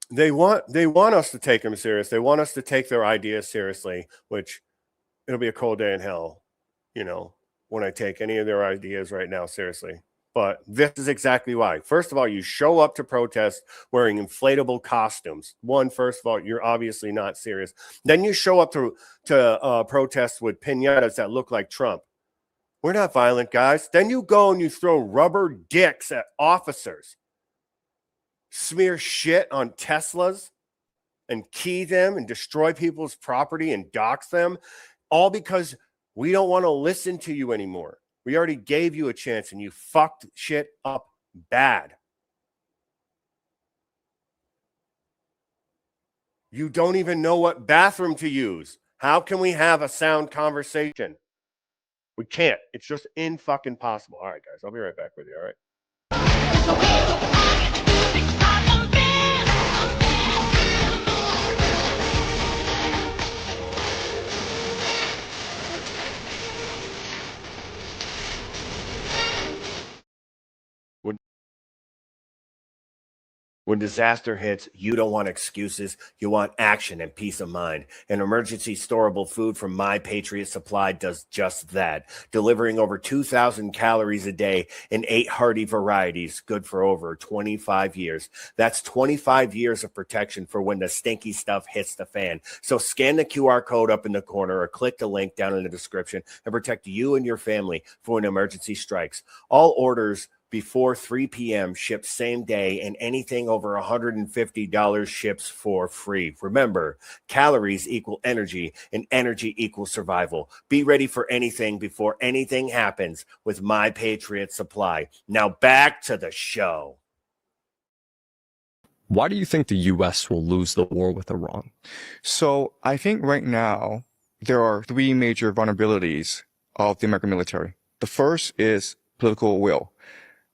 they want us to take them serious. They want us to take their ideas seriously, which it'll be a cold day in hell, when I take any of their ideas right now seriously. But this is exactly why. First of all, you show up to protest wearing inflatable costumes. First of all, you're obviously not serious. Then you show up to protest with piñatas that look like Trump. We're not violent, guys. Then you go and you throw rubber dicks at officers. Smear shit on Teslas and key them and destroy people's property and dox them, all because we don't want to listen to you anymore. We already gave you a chance and you fucked shit up bad. You don't even know what bathroom to use. How can we have a sound conversation? We can't. It's just fucking possible. All right, guys, I'll be right back with you. All right. When disaster hits, you don't want excuses. You want action and peace of mind. And emergency storable food from My Patriot Supply does just that, delivering over 2,000 calories a day in 8 hearty varieties, good for over 25 years. That's 25 years of protection for when the stinky stuff hits the fan. So scan the QR code up in the corner or click the link down in the description and protect you and your family for when emergency strikes. All orders before 3 p.m. ships same day, and anything over $150 ships for free. Remember, calories equal energy, and energy equals survival. Be ready for anything before anything happens with My Patriot Supply. Now back to the show. Why do you think the U.S. will lose the war with Iran? So I think right now there are 3 major vulnerabilities of the American military. The first is political will.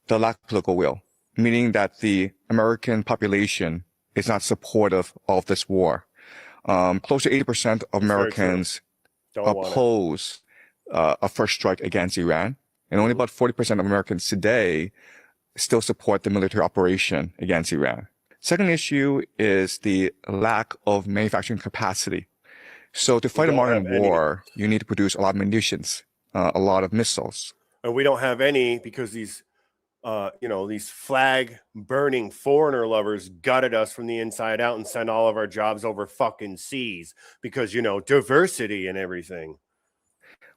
The lack of political will, meaning that the American population is not supportive of this war. Close to 80% of Americans oppose a first strike against Iran, and only about 40% of Americans today still support the military operation against Iran. Second issue is the lack of manufacturing capacity. So to fight a modern war, you need to produce a lot of munitions, a lot of missiles. And we don't have any because these these flag burning foreigner lovers gutted us from the inside out and sent all of our jobs over fucking seas because, diversity and everything.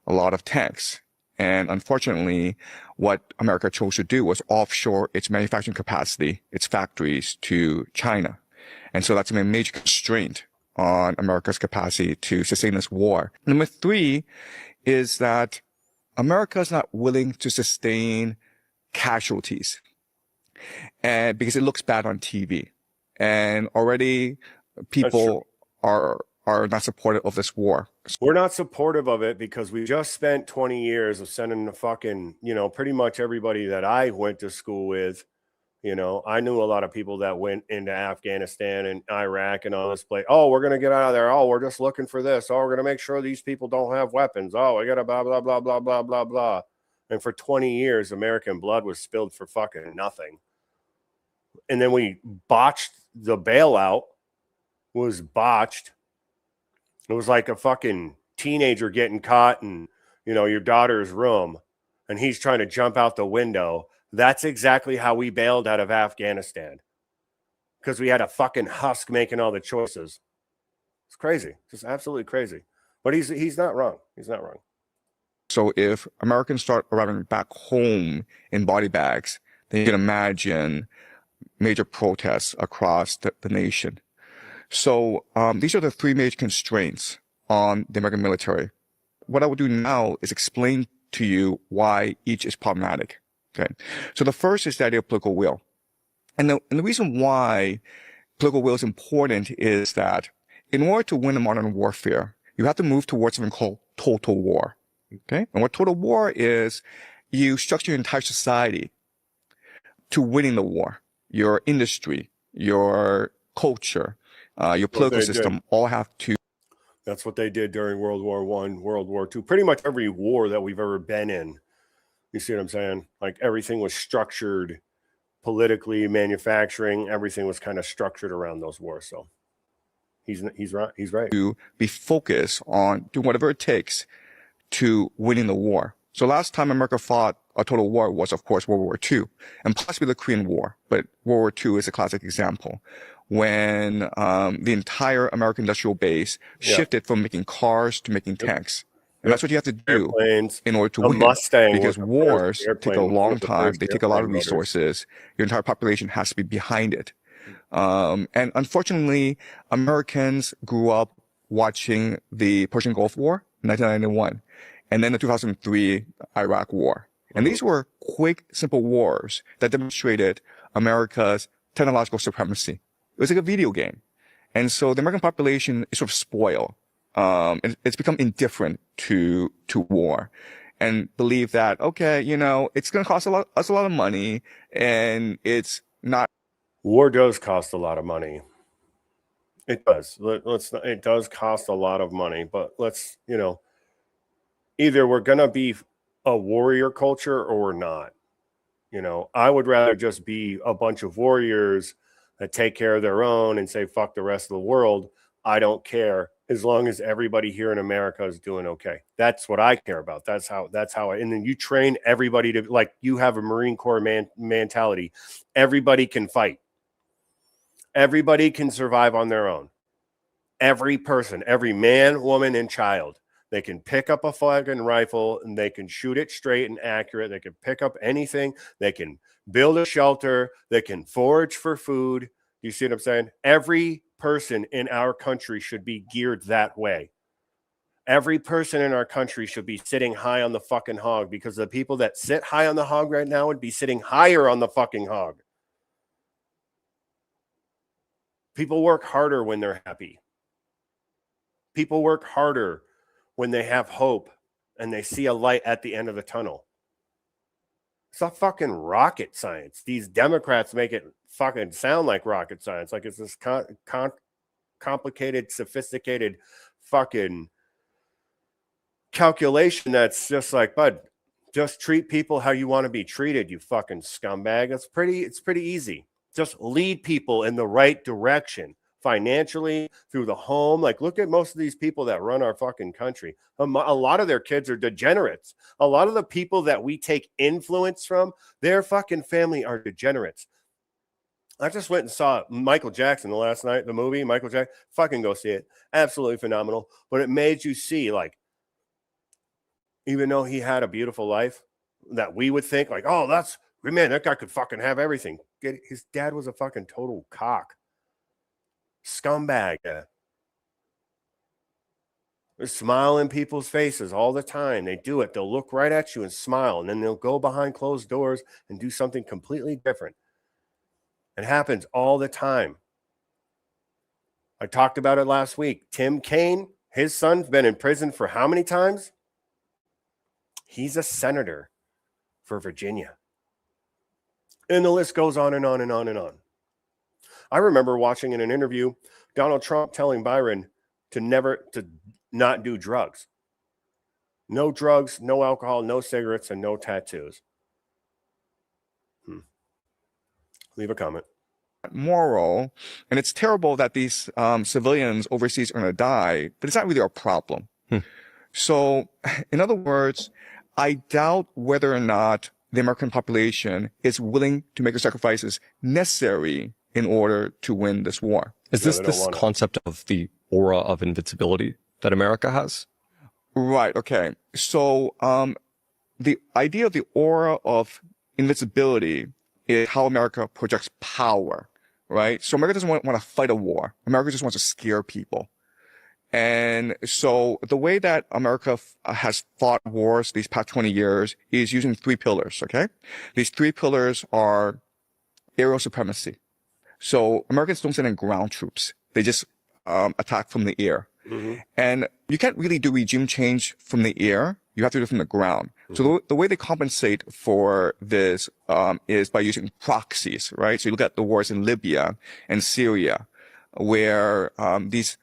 A lot of tanks. And unfortunately, what America chose to do was offshore its manufacturing capacity, its factories to China. And so that's a major constraint on America's capacity to sustain this war. Number 3 is that America is not willing to sustain casualties, and because it looks bad on TV, and already people are not supportive of this war. We're not supportive of it because we just spent 20 years of sending the fucking, pretty much everybody that I went to school with. I knew a lot of people that went into Afghanistan and Iraq and all this place. Oh, we're going to get out of there. Oh, we're just looking for this. Oh, we're going to make sure these people don't have weapons. Oh, we got to blah, blah, blah, blah, blah, blah, blah. And for 20 years, American blood was spilled for fucking nothing. And then we botched the bailout, was botched. It was like a fucking teenager getting caught in, your daughter's room, and he's trying to jump out the window. That's exactly how we bailed out of Afghanistan, because we had a fucking husk making all the choices. It's crazy. Just absolutely crazy. But he's not wrong. He's not wrong. So if Americans start arriving back home in body bags, then you can imagine major protests across the nation. So these are the 3 major constraints on the American military. What I will do now is explain to you why each is problematic. Okay. So the first is the idea of political will. And the reason why political will is important is that in order to win a modern warfare, you have to move towards something called total war. Okay. And what total war is, you structure your entire society to winning the war. Your industry, your culture, your political system all have to. That's what they did during World War I, World War II, pretty much every war that we've ever been in. You see what I'm saying? Like everything was structured politically, manufacturing, everything was kind of structured around those wars. So he's right. He's right. To be focused on doing whatever it takes to winning the war. So last time America fought a total war was, of course, World War II, and possibly the Korean War. But World War II is a classic example when the entire American industrial base shifted from making cars to making tanks. And that's what you have to do in order to win. Mustang, because wars take a long time. They take a lot of resources. Your entire population has to be behind it. And unfortunately, Americans grew up watching the Persian Gulf War, 1991, and then the 2003 Iraq War. And these were quick, simple wars that demonstrated America's technological supremacy. It was like a video game. And so the American population is sort of spoiled. It's become indifferent to war and believe that, okay, it's going to cost us a lot of money, and it's not. War does cost a lot of money. It does. It does cost a lot of money, but let's, either we're going to be a warrior culture or we're not. I would rather just be a bunch of warriors that take care of their own and say, fuck the rest of the world. I don't care as long as everybody here in America is doing okay. That's what I care about. That's how and then you train everybody to, like, you have a Marine Corps mentality. Everybody can fight. Everybody can survive on their own. Every person, every man, woman, and child, they can pick up a fucking rifle and they can shoot it straight and accurate. They can pick up anything. They can build a shelter. They can forage for food. You see what I'm saying? Every person in our country should be geared that way. Every person in our country should be sitting high on the fucking hog, because the people that sit high on the hog right now would be sitting higher on the fucking hog. People work harder when they're happy. People work harder when they have hope and they see a light at the end of the tunnel. It's not fucking rocket science. These Democrats make it fucking sound like rocket science, like it's this complicated, sophisticated fucking calculation that's just like, bud, just treat people how you want to be treated, you fucking scumbag. It's pretty easy. Just lead people in the right direction financially, through the home. Like, look at most of these people that run our fucking country. A lot of their kids are degenerates. A lot of the people that we take influence from, their fucking family are degenerates. I just went and saw Michael Jackson the last night, the movie Michael Jackson. Fucking go see it. Absolutely phenomenal. But it made you see, like, even though he had a beautiful life, that we would think like, oh, that's, man, that guy could fucking have everything. His dad was a fucking total cock. Scumbag. They smile in people's faces all the time. They do it. They'll look right at you and smile, and then they'll go behind closed doors and do something completely different. It happens all the time. I talked about it last week. Tim Kaine, his son's been in prison for how many times? He's a senator for Virginia. And the list goes on and on and on and on. I remember watching in an interview Donald Trump telling Byron to not do drugs. No drugs, no alcohol, no cigarettes, and no tattoos. Leave a comment. Moral, and it's terrible that these civilians overseas are going to die, but it's not really our problem. So, in other words, I doubt whether or not the American population is willing to make the sacrifices necessary in order to win this war. Is this concept of the aura of invincibility that America has? Right. Okay. So, the idea of the aura of invincibility is how America projects power, right? So America doesn't want to fight a war. America just wants to scare people. And so the way that America has fought wars these past 20 years is using 3 pillars, okay? These 3 pillars are aerial supremacy. So Americans don't send in ground troops. They just attack from the air. Mm-hmm. And you can't really do regime change from the air. You have to do it from the ground. Mm-hmm. So the way they compensate for this is by using proxies, right? So you look at the wars in Libya and Syria, where these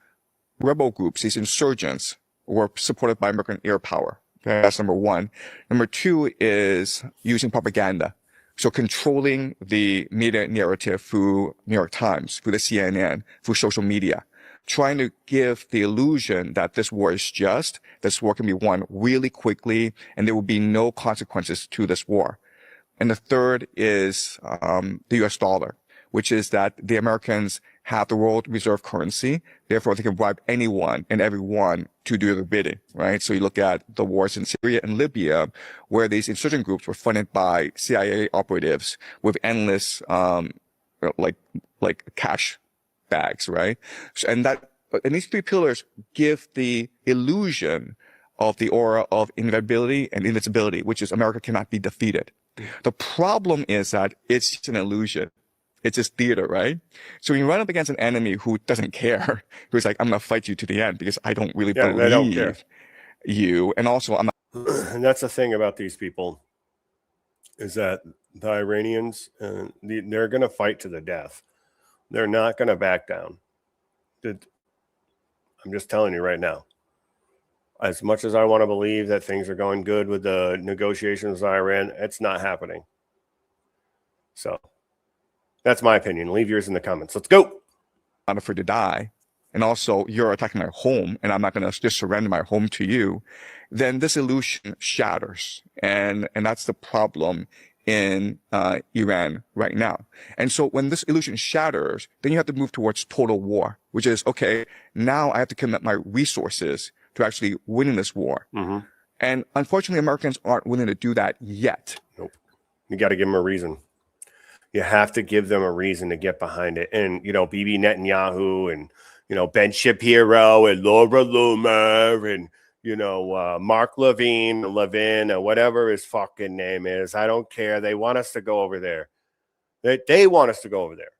rebel groups, these insurgents, were supported by American air power. Okay, that's number 1. Number 2 is using propaganda. So controlling the media narrative through New York Times, through the CNN, through social media, trying to give the illusion that this war is just, this war can be won really quickly, and there will be no consequences to this war. And the third is the US dollar, which is that the Americans have the world reserve currency. Therefore, they can bribe anyone and everyone to do their bidding, right? So you look at the wars in Syria and Libya, where these insurgent groups were funded by CIA operatives with endless, like cash bags, right? So, and these 3 pillars give the illusion of the aura of inevitability and invincibility, which is America cannot be defeated. The problem is that it's just an illusion. It's just theater, right? So when you run up against an enemy who doesn't care, who's like, I'm going to fight you to the end because I don't really believe you. And also, I'm not. And that's the thing about these people, is that the Iranians, they're going to fight to the death. They're not going to back down. I'm just telling you right now. As much as I want to believe that things are going good with the negotiations with Iran, it's not happening. So That's my opinion. Leave yours in the comments. Let's go. I'm afraid to die, and also you're attacking my home, and I'm not going to just surrender my home to you, then this illusion shatters. And that's the problem in Iran right now. And so when this illusion shatters, then you have to move towards total war, which is, okay, now I have to commit my resources to actually winning this war. Mm-hmm. And unfortunately, Americans aren't willing to do that yet. Nope. You got to give them a reason. You have to give them a reason to get behind it. And, you know, Bibi Netanyahu and, you know, Ben Shapiro and Laura Loomer and, you know, Mark Levin, or whatever his fucking name is. I don't care. They want us to go over there. They want us to go over there.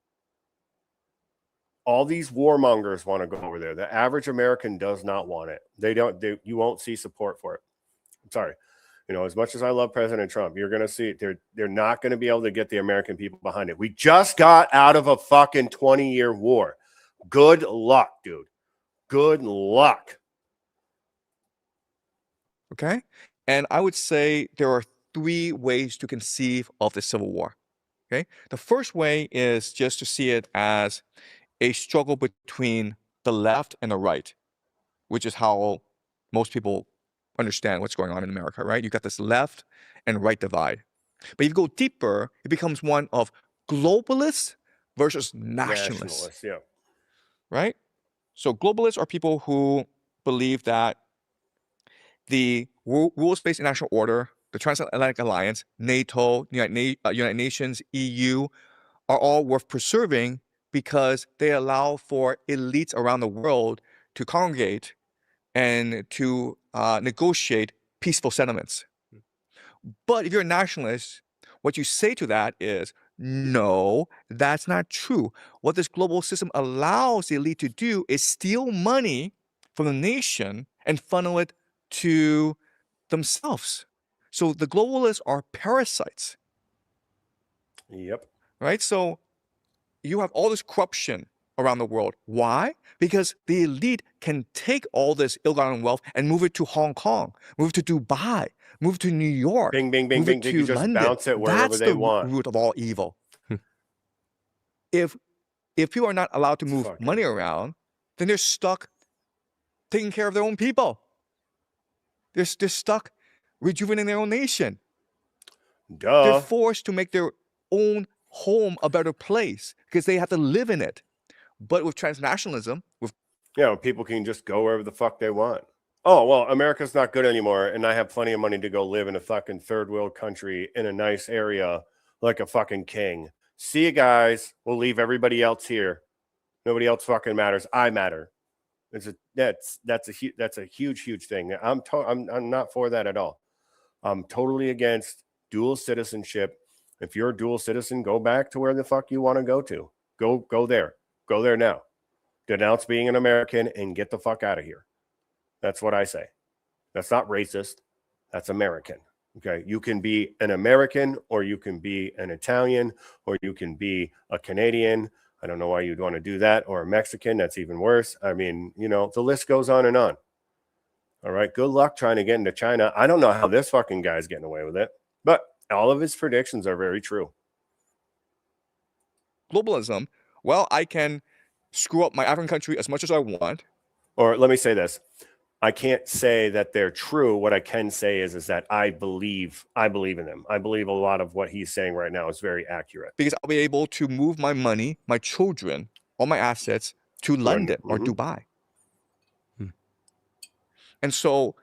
All these warmongers want to go over there. The average American does not want it. You won't see support for it. I'm sorry. You know, as much as I love President Trump, you're going to see they're not going to be able to get the American people behind it. We just got out of a fucking 20-year war. Good luck, dude. Good luck. Okay? And I would say there are 3 ways to conceive of the Civil War. Okay? The first way is just to see it as a struggle between the left and the right, which is how most people understand what's going on in America, right? You got this left and right divide. But if you go deeper, it becomes one of globalists versus nationalists. Yeah. Right? So globalists are people who believe that the rules-based international order, the Transatlantic Alliance, NATO, United Nations, EU, are all worth preserving because they allow for elites around the world to congregate and to negotiate peaceful settlements. But if you're a nationalist, what you say to that is, no, that's not true. What this global system allows the elite to do is steal money from the nation and funnel it to themselves. So the globalists are parasites. Yep. Right? So you have all this corruption around the world. Why? Because the elite can take all this ill-gotten wealth and move it to Hong Kong, move it to Dubai, move it to New York, Bing, bing, bing, move bing. it They to can just London. bounce it wherever That's they the want. root of all evil. If people are not allowed to move Fucking- money around, then they're stuck taking care of their own people. They're stuck rejuvenating their own nation. They're Duh. forced to make their own home a better place because they have to live in it. But with transnationalism, with People can just go wherever the fuck they want. Oh, well, America's not good anymore, and I have plenty of money to go live in a fucking third world country in a nice area like a fucking king. See you guys. We'll leave everybody else here. Nobody else fucking matters. I matter. That's a huge thing. I'm not for that at all. I'm totally against dual citizenship. If you're a dual citizen, go back to where the fuck you want to go to. Go there. Go there now. Denounce being an American and get the fuck out of here. That's what I say. That's not racist. That's American. Okay. You can be an American, or you can be an Italian, or you can be a Canadian. I don't know why you'd want to do that, or a Mexican. That's even worse. I mean, the list goes on and on. All right. Good luck trying to get into China. I don't know how this fucking guy's getting away with it, but all of his predictions are very true. globalism, well, I can screw up my African country as much as I want. Or let me say this. I can't say that they're true. What I can say is that I believe in them. I believe a lot of what he's saying right now is very accurate. Because I'll be able to move my money, my children, all my assets to London or Dubai. And so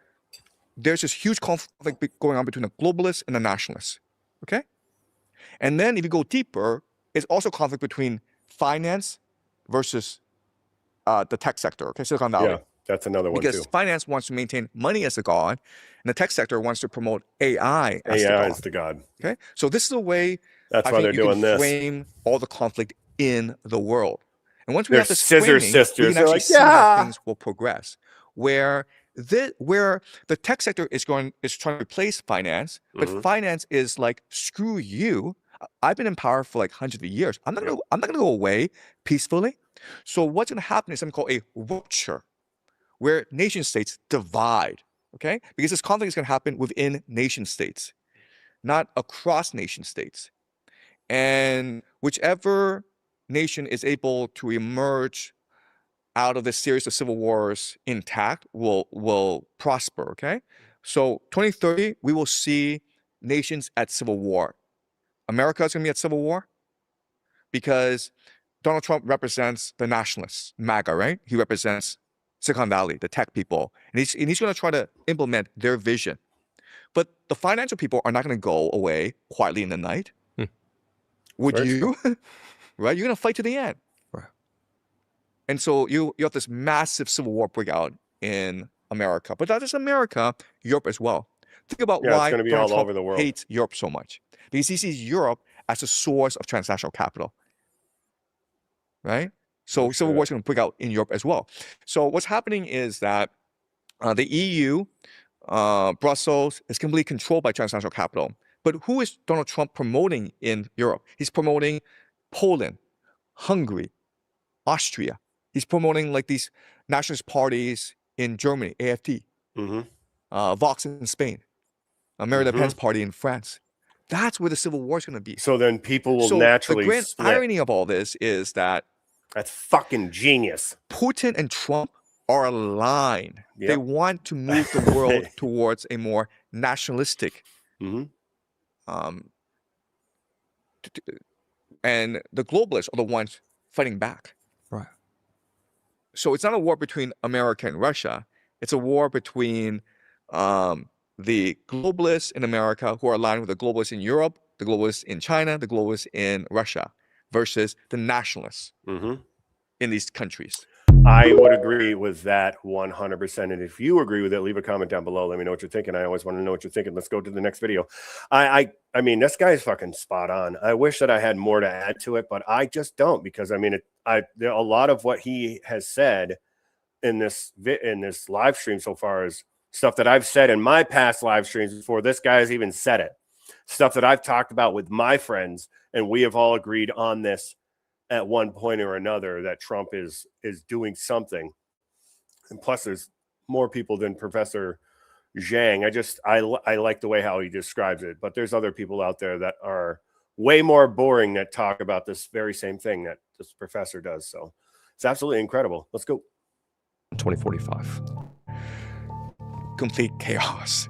there's this huge conflict going on between the globalists and the nationalists. Okay? And then if you go deeper, it's also conflict between finance versus the tech sector. Okay, Silicon Valley. Yeah, that's another one because too. finance wants to maintain money as the god, and the tech sector wants to promote AI as the AI god. is the god. Okay, so this is a way That's I why think they're you doing can this. frame all the conflict in the world. And once we They're have this scissor framing, sisters. we can They're actually like, see how yeah. things will progress. Where the tech sector is trying to replace finance, but finance is like, screw you. I've been in power for like hundreds of years. I'm not gonna go away peacefully. So what's gonna happen is something called a rupture, where nation states divide. Okay, because this conflict is gonna happen within nation states, not across nation states. And whichever nation is able to emerge out of this series of civil wars intact will prosper, okay? So 2030, we will see nations at civil war. America is going to be at civil war because Donald Trump represents the nationalists, MAGA, right? He represents Silicon Valley, the tech people, and he's going to try to implement their vision. But the financial people are not going to go away quietly in the night. Would you? Right? You're going to fight to the end. Right. And so you have this massive civil war breakout in America. But not just America, Europe as well. Think about why it's going to be Donald all Trump over the world. hates Europe so much. Because he sees Europe as a source of transnational capital. Right? So civil war is going to break out in Europe as well. So what's happening is that the EU, Brussels, is completely controlled by transnational capital. But who is Donald Trump promoting in Europe? He's promoting Poland, Hungary, Austria. He's promoting like these nationalist parties in Germany, AfD, Vox in Spain, Marine Le Pen's party in France. That's where the civil war is going to be. So then people will naturally the grand split. irony of all this is that That's fucking genius. Putin and Trump are aligned. Yep. They want to move the world towards a more nationalistic and the globalists are the ones fighting back. Right. So it's not a war between America and Russia. It's a war between the globalists in America who are aligned with the globalists in Europe, the globalists in China, the globalists in Russia, versus the nationalists in these countries. I would agree with that 100%. And if you agree with it, leave a comment down below. Let me know what you're thinking. I always want to know what you're thinking. Let's go to the next video. I mean, this guy's fucking spot on. I wish that I had more to add to it, but I just don't, because I mean, a lot of what he has said in this live stream so far is stuff that I've said in my past live streams before this guy has even said it. Stuff that I've talked about with my friends, and we have all agreed on this at one point or another, that Trump is doing something. And plus there's more people than Professor Jiang. I like the way how he describes it, but there's other people out there that are way more boring that talk about this very same thing that this professor does. So it's absolutely incredible. Let's go. 2045. Complete chaos.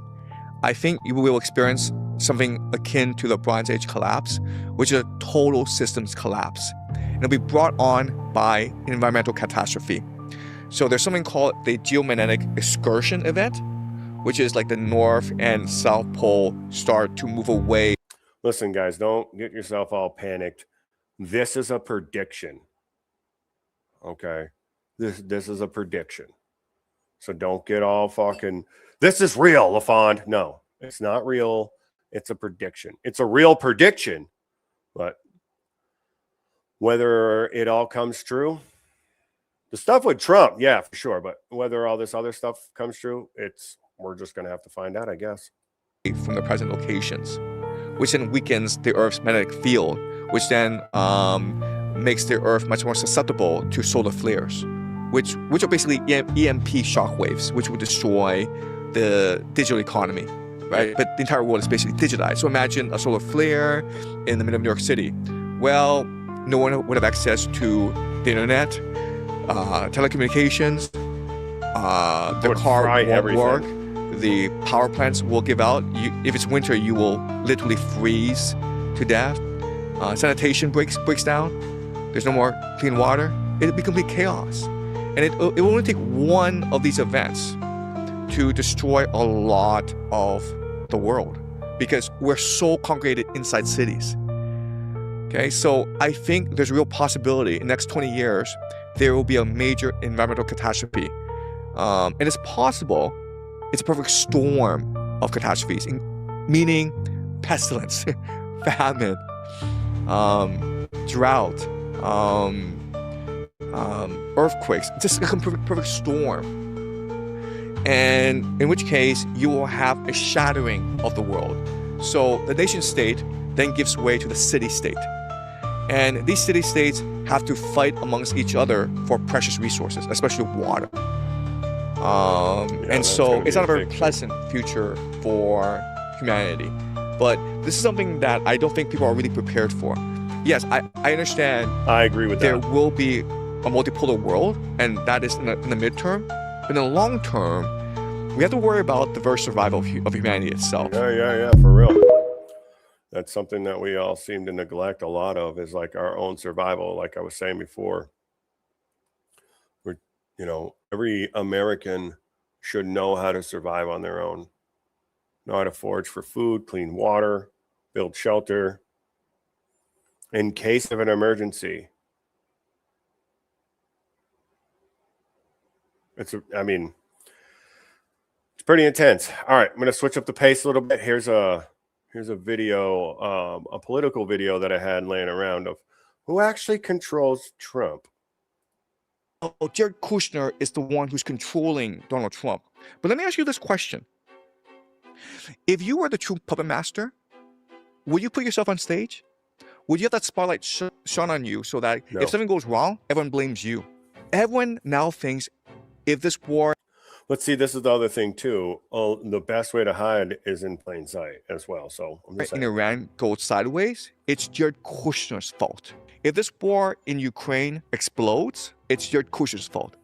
I think you will experience something akin to the Bronze Age collapse, which is a total systems collapse. It'll be brought on by an environmental catastrophe. So there's something called the geomagnetic excursion event, which is like the North and South Pole start to move away. Listen, guys, don't get yourself all panicked. This is a prediction. Okay. This is a prediction. So don't get all fucking, this is real, LaFond. No, it's not real. It's a prediction. It's a real prediction, but whether it all comes true, the stuff with Trump, yeah, for sure. But whether all this other stuff comes true, we're just going to have to find out, I guess. From the present locations, which then weakens the Earth's magnetic field, which then makes the Earth much more susceptible to solar flares, which are basically EMP shockwaves, which will destroy the digital economy, right? But the entire world is basically digitized. So imagine a solar flare in the middle of New York City. Well, no one would have access to the internet, telecommunications, the car won't work, the power plants will give out. If it's winter, you will literally freeze to death. Sanitation breaks down. There's no more clean water. It'll be complete chaos. And it will only take one of these events to destroy a lot of the world, because we're so congregated inside cities. Okay, so I think there's a real possibility in the next 20 years, there will be a major environmental catastrophe. And it's possible it's a perfect storm of catastrophes, meaning pestilence, famine, drought, earthquakes, just a perfect storm. And in which case, you will have a shattering of the world. So the nation state then gives way to the city-state. And these city-states have to fight amongst each other for precious resources, especially water. And so it's not a very pleasant future for humanity. But this is something that I don't think people are really prepared for. Yes, I understand I agree with there that. will be a multipolar world, and that is in the midterm. But in the long term, we have to worry about the very survival of humanity itself. Yeah, for real. That's something that we all seem to neglect a lot of, is like our own survival. Like I was saying before, we're, every American should know how to survive on their own, know how to forage for food, clean water, build shelter in case of an emergency. It's pretty intense. All right, I'm going to switch up the pace a little bit. Here's a video, a political video that I had laying around of who actually controls Trump. Oh, Jared Kushner is the one who's controlling Donald Trump. But let me ask you this question. If you were the true puppet master, would you put yourself on stage? Would you have that spotlight shone on you so that No. if something goes wrong, everyone blames you? Everyone now thinks if this war... Let's see, this is the other thing too. Oh, the best way to hide is in plain sight as well. So I'm just in saying. Iran goes sideways, it's Jared Kushner's fault. If this war in Ukraine explodes, it's Jared Kushner's fault.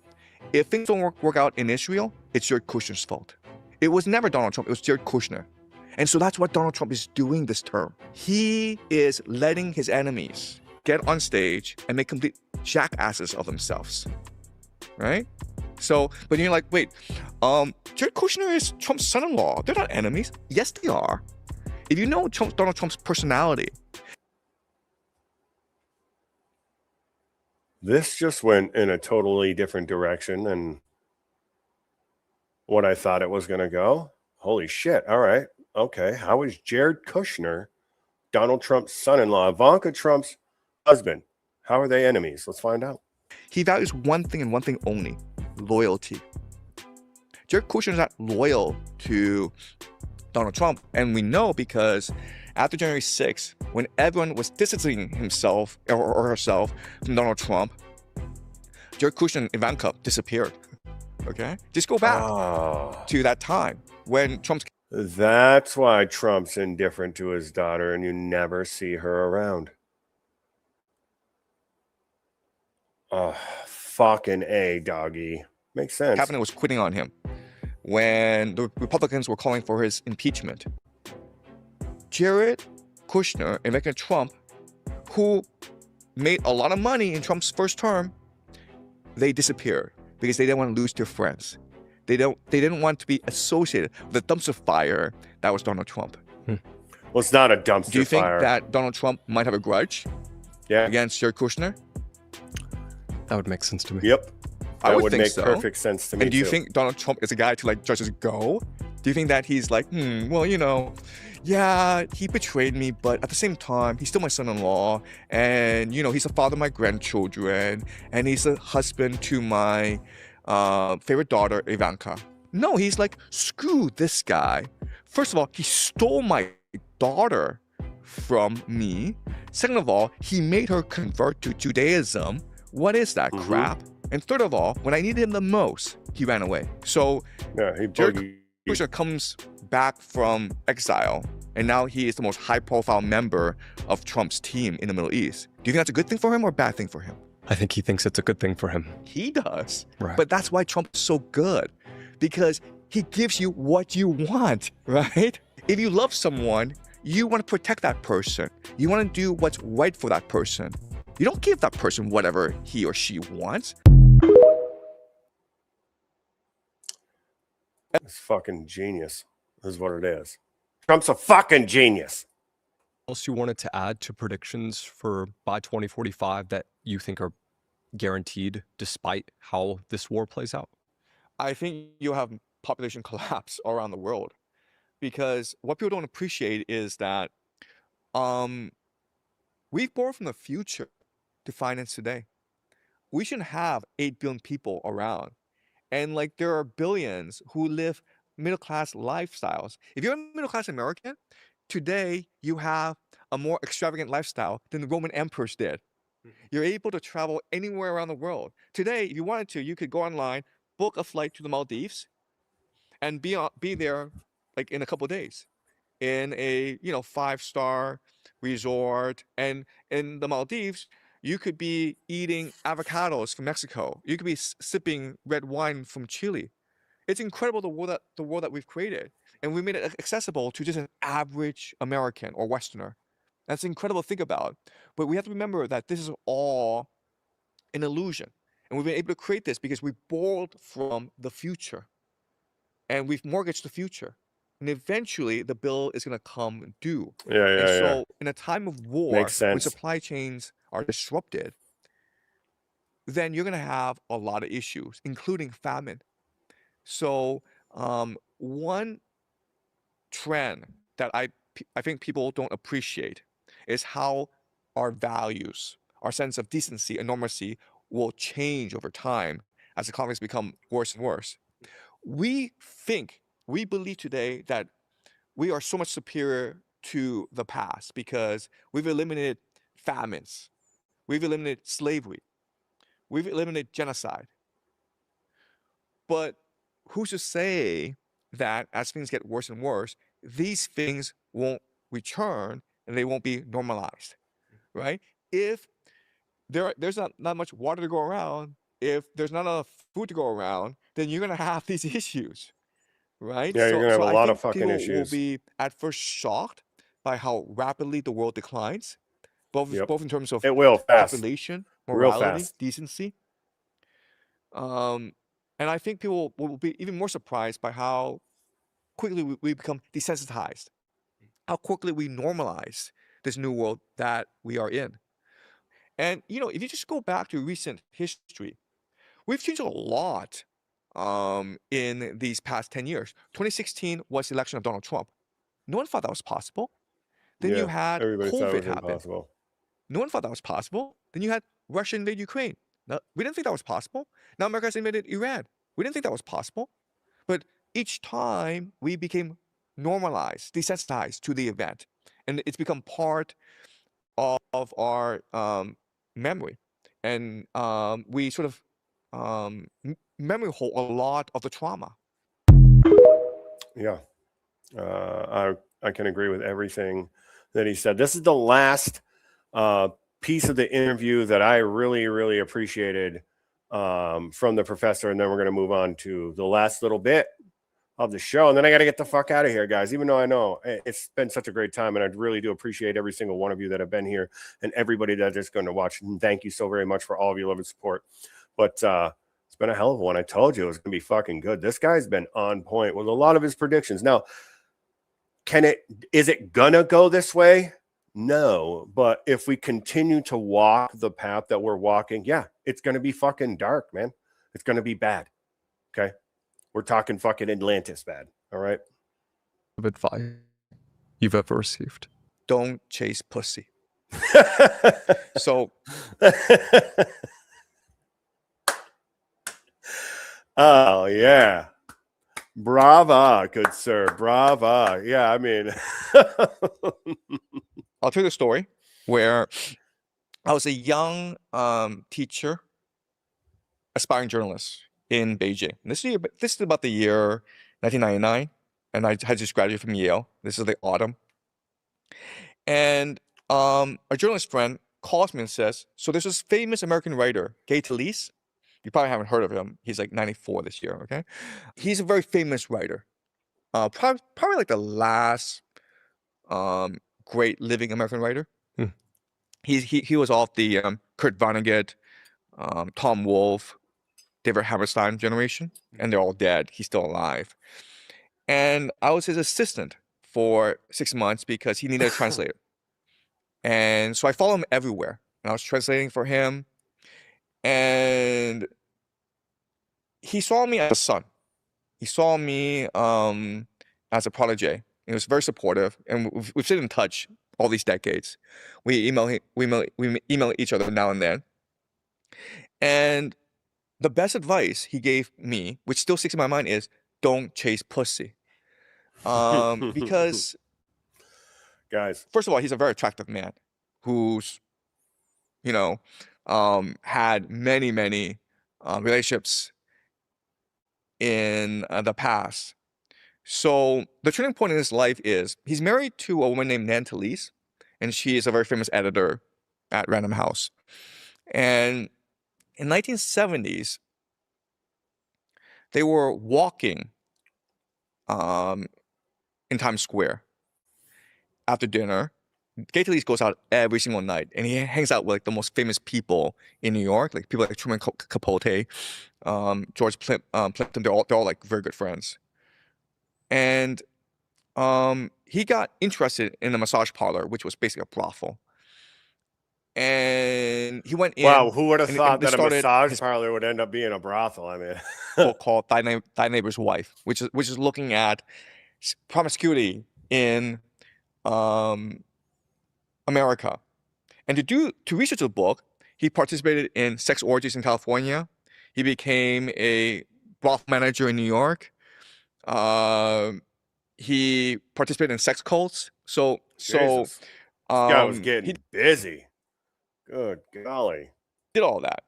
If things don't work out in Israel, it's Jared Kushner's fault. It was never Donald Trump, it was Jared Kushner. And so that's what Donald Trump is doing this term. He is letting his enemies get on stage and make complete jackasses of themselves, right? So, but you're like, wait, Jared Kushner is Trump's son-in-law. They're not enemies. Yes, they are. If you know Donald Trump's personality. This just went in a totally different direction than what I thought it was going to go. Holy shit. All right. Okay. How is Jared Kushner Donald Trump's son-in-law, Ivanka Trump's husband? How are they enemies? Let's find out. He values one thing and one thing only: loyalty. Jared Kushner is not loyal to Donald Trump, and we know because after January 6th, when everyone was distancing himself or herself from Donald Trump, Jared Kushner and Ivanka disappeared. Okay? Just go back to that time when Trump's... That's why Trump's indifferent to his daughter and you never see her around. Fucking A, doggy. Makes sense. cabinet was quitting on him when the Republicans were calling for his impeachment. Jared Kushner and Ivanka Trump, who made a lot of money in Trump's first term, they disappeared because they didn't want to lose their friends. They didn't want to be associated with the dumpster fire that was Donald Trump. Well, it's not a dumpster fire. Do you think that Donald Trump might have a grudge against Jared Kushner? That would make sense to me. Yep. I That would would think make so. perfect sense to me. And do you too. think Donald Trump is a guy to like just go? Do you think that he's like, well, yeah, he betrayed me, but at the same time, he's still my son-in-law, and he's the father of my grandchildren, and he's a husband to my favorite daughter, Ivanka. No, he's like, screw this guy. First of all, he stole my daughter from me. Second of all, he made her convert to Judaism. What is that crap? And third of all, when I needed him the most, he ran away. So Jared Kushner comes back from exile, and now he is the most high-profile member of Trump's team in the Middle East. Do you think that's a good thing for him or a bad thing for him? I think he thinks it's a good thing for him. He does. Right. But that's why Trump is so good, because he gives you what you want, right? If you love someone, you want to protect that person. You want to do what's right for that person. You don't give that person whatever he or she wants. It's fucking genius. Is what it is. Trump's a fucking genius. Else you wanted to add to predictions for by 2045 that you think are guaranteed despite how this war plays out? I think you'll have population collapse all around the world, because what people don't appreciate is that we've borrowed from the future to finance today. We shouldn't have 8 billion people around. And like there are billions who live middle-class lifestyles. If you're a middle-class American, today you have a more extravagant lifestyle than the Roman emperors did. You're able to travel anywhere around the world. Today, if you wanted to, you could go online, book a flight to the Maldives, and be there like in a couple of days. in a 5-star resort, and in the Maldives you could be eating avocados from Mexico. You could be sipping red wine from Chile. It's incredible the world that we've created, and we made it accessible to just an average American or Westerner. That's incredible to think about. But we have to remember that this is all an illusion, and we've been able to create this because we borrowed from the future, and we've mortgaged the future, and eventually the bill is going to come due. Yeah, And yeah, yeah. so, in a time of war, Makes when sense. supply chains are disrupted, then you're going to have a lot of issues, including famine. So, one trend that I think people don't appreciate is how our values, our sense of decency and normalcy will change over time as the conflicts become worse and worse. We believe today that we are so much superior to the past because we've eliminated famines, we've eliminated slavery, we've eliminated genocide. But who's to say that as things get worse and worse, these things won't return and they won't be normalized, right? If there's not much water to go around, if there's not enough food to go around, then you're gonna have these issues, right? Yeah, you're gonna have So a I lot of think fucking people will issues. be at first shocked by how rapidly the world declines, both Yep. in terms of It will fast. population, Real morality, fast. decency. And I think people will be even more surprised by how quickly we become desensitized, how quickly we normalize this new world that we are in. And if you just go back to recent history, we've changed a lot in these past 10 years. 2016 was the election of Donald Trump. No one thought that was possible. Then you Yeah, had everybody thought it COVID was happen. impossible. No one thought that was possible. Then you had Russia invade Ukraine. No, we didn't think that was possible. Now America's invaded Iran. We didn't think that was possible. But each time we became normalized, desensitized to the event, and it's become part of our memory, and we sort of memory hold a lot of the trauma. Yeah, I can agree with everything that he said. This is the last piece of the interview that I really, really appreciated from the professor, and then we're going to move on to the last little bit of the show, and then I got to get the fuck out of here, guys. Even though I know it's been such a great time, and I really do appreciate every single one of you that have been here, and everybody that is going to watch. And thank you so very much for all of your love and support. But it's been a hell of a one. I told you it was going to be fucking good. This guy's been on point with a lot of his predictions. Now, is it gonna go this way? No, but if we continue to walk the path that we're walking, yeah, it's gonna be fucking dark, man. It's gonna be bad. Okay, we're talking fucking Atlantis bad. All right. Of advice you've ever received. Don't chase pussy. So oh yeah, brava, good sir, brava. Yeah, I mean, I'll tell you a story where I was a young teacher, aspiring journalist in Beijing. This is about the year 1999, and I had just graduated from Yale. This is the autumn, and a journalist friend calls me and says, "So there's this famous American writer, Gay Talese. You probably haven't heard of him. He's like 94 this year. Okay, he's a very famous writer. Probably like the last great living American writer. He was off the Kurt Vonnegut, Tom Wolfe, David Hammerstein generation, and they're all dead. He's still alive. And I was his assistant for 6 months because he needed a translator. And so I followed him everywhere, and I was translating for him. And he saw me as a son. He saw me as a protege. He was very supportive, and we've stayed in touch all these decades. We email each other now and then. And the best advice he gave me, which still sticks in my mind, is don't chase pussy. Because, guys, first of all, he's a very attractive man who's, had many relationships in the past. So the turning point in his life is he's married to a woman named Nan Talese, and she is a very famous editor at Random House. And in 1970s, they were walking in Times Square after dinner. Gay Talese goes out every single night, and he hangs out with like the most famous people in New York, like people like Truman Capote, George Plimpton. They're all like very good friends. And he got interested in a massage parlor, which was basically a brothel. And he went in. Wow, who would have and thought they that a started massage his parlor would end up being a brothel? I mean, book called Thy Neighbor's Wife, which is looking at promiscuity in America. And to research the book, he participated in sex orgies in California. He became a brothel manager in New York. He participated in sex cults. So Jesus. This guy was he getting busy. Good golly. did all that.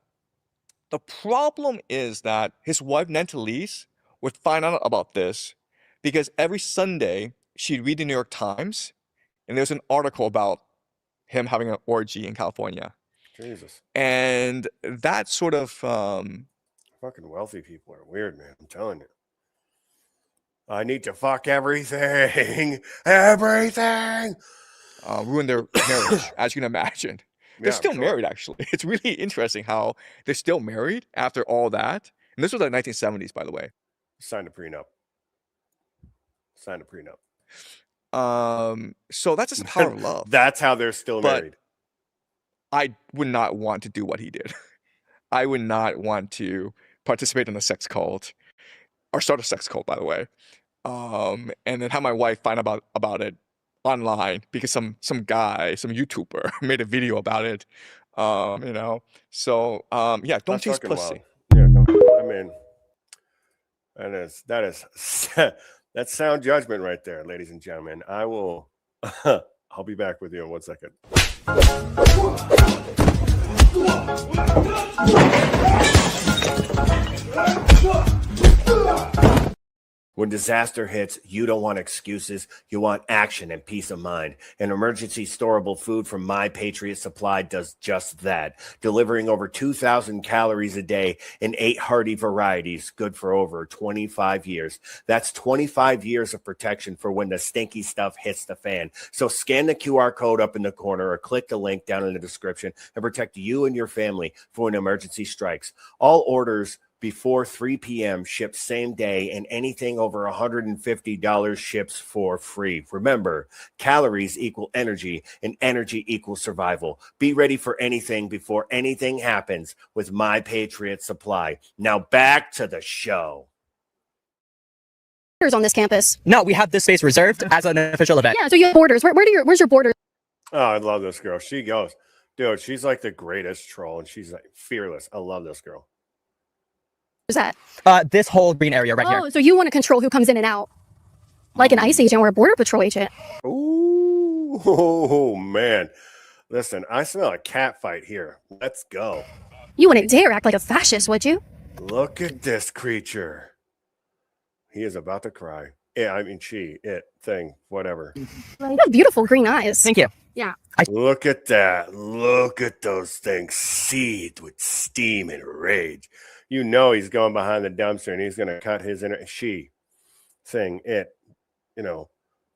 The problem is that his wife, Nan Talese, would find out about this because every Sunday she'd read the New York Times, and there's an article about him having an orgy in California. Jesus. And that sort of Fucking wealthy people are weird, man. I'm telling you. I need to fuck everything. Everything. ruined their marriage, as you can imagine. They're Yeah, still sure. married, actually. It's really interesting how they're still married after all that. And this was like 1970s, by the way. Signed a prenup. Signed a prenup. So that's just the power of love. That's how they're still But- married. I would not want to do what he did. I would not want to participate in a sex cult, or start a sex cult, by the way. And then have my wife find about it online because some guy, some YouTuber made a video about it. You know. So yeah, don't That's chase fucking pussy. wild. Yeah, no, I mean, that is that's sound judgment right there, ladies and gentlemen. I will. I'll be back with you in 1 second. When disaster hits, you don't want excuses. You want action and peace of mind. An emergency storable food from My Patriot Supply does just that, delivering over 2,000 calories a day in 8 hearty varieties, good for over 25 years. That's 25 years of protection for when the stinky stuff hits the fan. So scan the QR code up in the corner or click the link down in the description and protect you and your family for when emergency strikes. All orders before 3 p.m. ships same day, and anything over $150 ships for free. Remember, calories equal energy, and energy equals survival. Be ready for anything before anything happens with My Patriot Supply. Now back to the show. On this campus. No, we have this space reserved as an official event. Yeah, so you have borders. Where's your borders? Oh, I love this girl. She goes, dude, she's like the greatest troll, and she's like fearless. I love this girl. Is that? This whole green area right here. Oh, so you want to control who comes in and out, like an ICE agent or a border patrol agent? Ooh, oh, man. Listen, I smell a cat fight here. Let's go. You wouldn't dare act like a fascist, would you? Look at this creature. He is about to cry. Yeah, I mean, thing, whatever. You have beautiful green eyes. Thank you. Look at that. Look at those things seethed with steam and rage. You know he's going behind the dumpster and he's going to cut his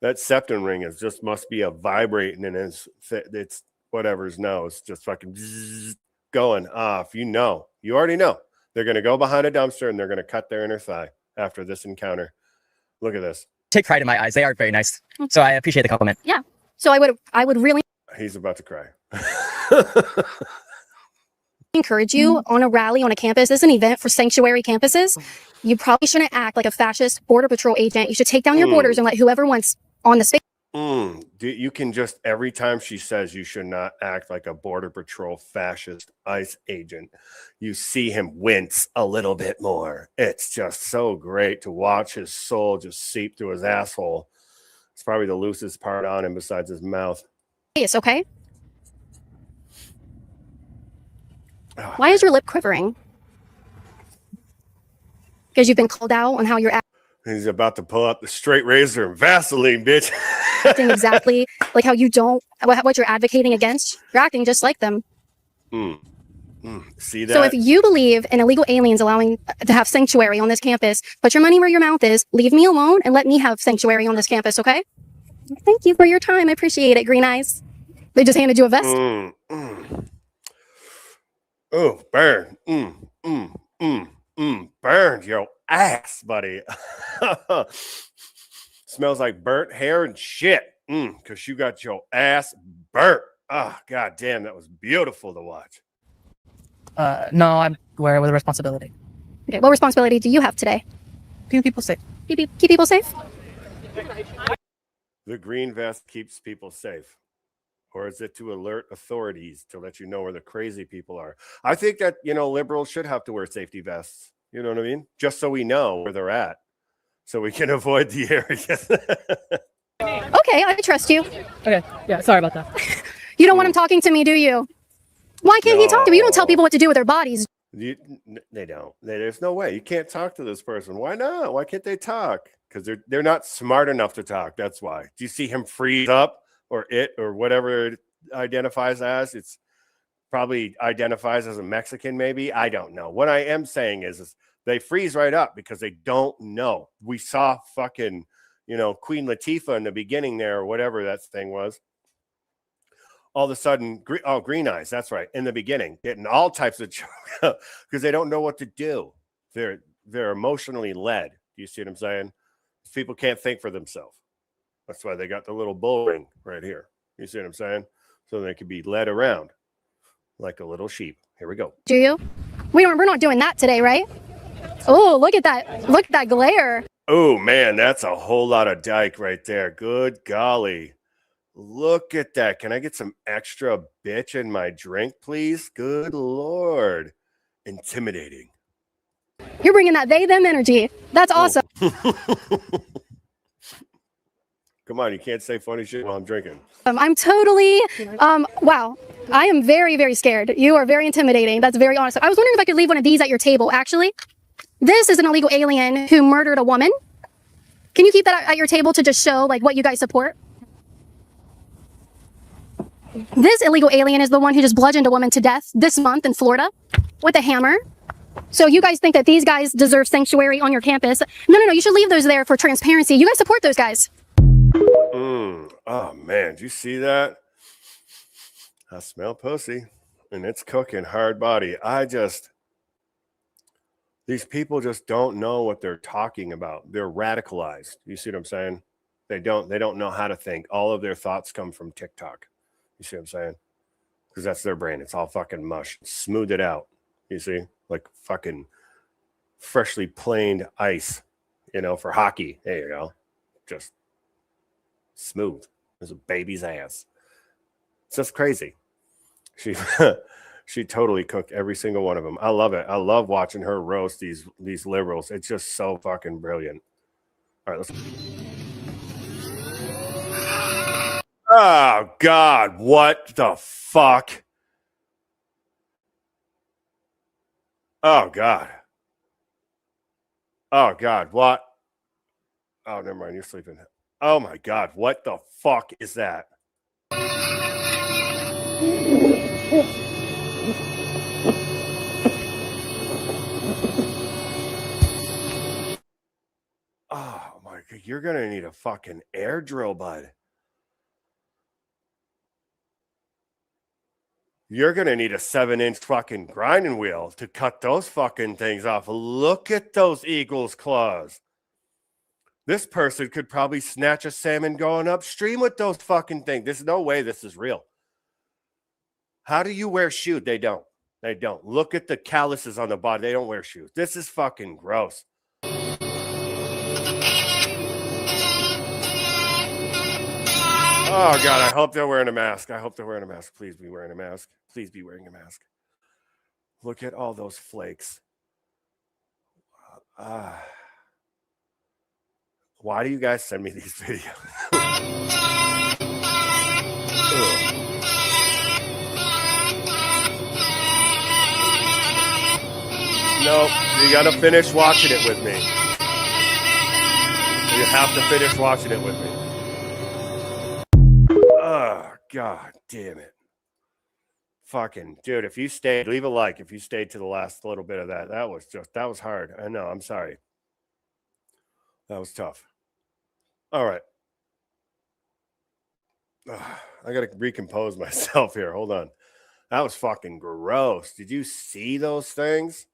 that septum ring is just must be a vibrating in his, it's whatever's nose, just fucking going off. You already know. They're going to go behind a dumpster and they're going to cut their inner thigh after this encounter. Look at this. Take pride in my eyes. They are very nice. So I appreciate the compliment. Yeah. So I would really He's about to cry. encourage you on a rally on a campus. This is an event for sanctuary campuses. You probably shouldn't act like a fascist border patrol agent. You should take down your borders and let whoever wants on the space. You can just, every time she says you should not act like a border patrol fascist ICE agent, you see him wince a little bit more. It's just so great to watch his soul just seep through his asshole. It's probably the loosest part on him besides his mouth. It's okay. Why is your lip quivering? Because you've been called out on how you're acting. He's about to pull out the straight razor and Vaseline, bitch. Acting exactly like how you don't, what you're advocating against. You're acting just like them. See that? So if you believe in illegal aliens allowing to have sanctuary on this campus, put your money where your mouth is, leave me alone, and let me have sanctuary on this campus, okay? Thank you for your time. I appreciate it, Green Eyes. They just handed you a vest. Oh, burn. Burn your ass, buddy. Smells like burnt hair and shit. Because you got your ass burnt. Oh, god damn, that was beautiful to watch. No, I'm aware with a responsibility. Okay, what responsibility do you have today? Keep people safe. Keep people safe? The green vest keeps people safe. Or is it to alert authorities to let you know where the crazy people are? I think that, liberals should have to wear safety vests. You know what I mean? Just so we know where they're at. So we can avoid the areas. Okay, I trust you. Okay, yeah, sorry about that. You don't want him talking to me, do you? Why can't he talk to me? You don't tell people what to do with their bodies. They don't. There's no way. You can't talk to this person. Why not? Why can't they talk? Because they're not smart enough to talk. That's why. Do you see him freeze up or whatever it identifies as? It's probably identifies as a Mexican, maybe. I don't know. What I am saying is they freeze right up because they don't know. We saw fucking, Queen Latifah in the beginning there or whatever that thing was. All of a sudden, Green Eyes, that's right, in the beginning, getting all types of because they don't know what to do. They're emotionally led. Do you see what I'm saying? People can't think for themselves. That's why they got the little bull ring right here. You see what I'm saying? So they can be led around like a little sheep. Here we go. Do you? We're not doing that today, right? Oh, look at that. Look at that glare. Oh, man, that's a whole lot of dike right there. Good golly. Look at that. Can I get some extra bitch in my drink, please? Good Lord. Intimidating. You're bringing that they-them energy. That's awesome. Come on, you can't say funny shit while I'm drinking. I'm totally, wow. I am very, very scared. You are very intimidating. That's very honest. I was wondering if I could leave one of these at your table, actually. This is an illegal alien who murdered a woman. Can you keep that at your table to just show, what you guys support? This illegal alien is the one who just bludgeoned a woman to death this month in Florida with a hammer. So you guys think that these guys deserve sanctuary on your campus? No. You should leave those there for transparency. You guys support those guys. Oh, man. Do you see that? I smell pussy, and it's cooking hard body. These people just don't know what they're talking about. They're radicalized. You see what I'm saying? They don't know how to think. All of their thoughts come from TikTok. You see what I'm saying? Because that's their brain. It's all fucking mush. Smooth it out. You see? Like fucking freshly planed ice, for hockey. There you go. Just smooth as a baby's ass. It's just crazy. She totally cooked every single one of them. I love it. I love watching her roast these liberals. It's just so fucking brilliant. All right, let's. Oh, God, what the fuck? Oh, God. Oh, God, what? Oh, never mind, you're sleeping. Oh, my God, what the fuck is that? Oh, my God, you're going to need a fucking air drill, bud. You're going to need a 7-inch fucking grinding wheel to cut those fucking things off. Look at those eagle's claws. This person could probably snatch a salmon going upstream with those fucking things. There's no way this is real. How do you wear shoes? They don't. They don't. Look at the calluses on the body. They don't wear shoes. This is fucking gross. Oh, God, I hope they're wearing a mask. I hope they're wearing a mask. Please be wearing a mask. Please be wearing a mask. Look at all those flakes. Why do you guys send me these videos? Nope, you got to finish watching it with me. have to finish watching it with me. Oh, God damn it. Fucking dude, if you stayed, leave a like if you stayed to the last little bit of that. That was hard. I know, I'm sorry. That was tough. All right. I gotta recompose myself here. Hold on. That was fucking gross. Did you see those things?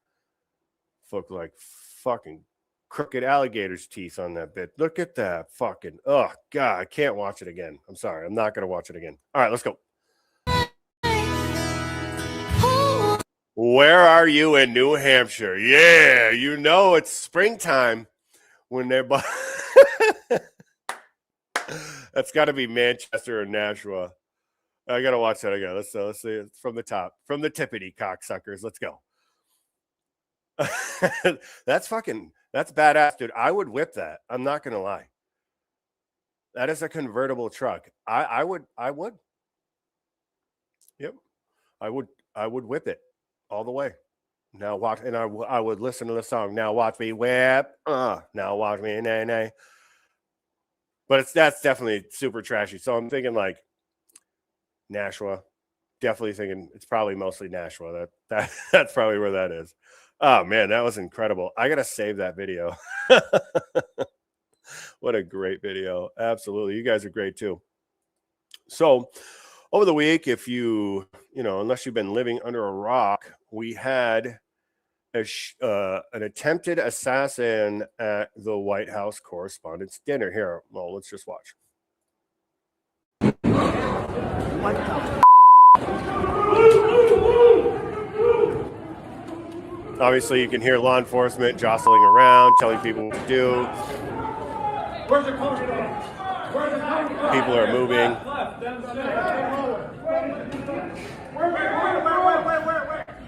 Look like fucking crooked alligator's teeth on that bit. Look at that fucking, oh God, I can't watch it again. I'm sorry. I'm not gonna watch it again. All right, let's go. Where are you in New Hampshire? Yeah, you know it's springtime when they're that's got to be Manchester or Nashua. I gotta watch that again. Let's see it from the top, from the tippity cocksuckers. Let's go. That's badass, dude. I would whip that. I'm not gonna lie. That is a convertible truck. I would. Yep, I would whip it all the way. Now watch, and I would listen to the song. Now watch me whip. Now watch me nay. But that's definitely super trashy. So I'm thinking like Nashua. Definitely thinking it's probably mostly Nashua. That's probably where that is. Oh man, that was incredible. I gotta save that video. What a great video. Absolutely. You guys are great too. So over the week, if you unless you've been living under a rock, we had an attempted assassin at the White House Correspondents' Dinner. Here, well, let's just watch. Obviously, you can hear law enforcement jostling around, telling people what to do. People are moving.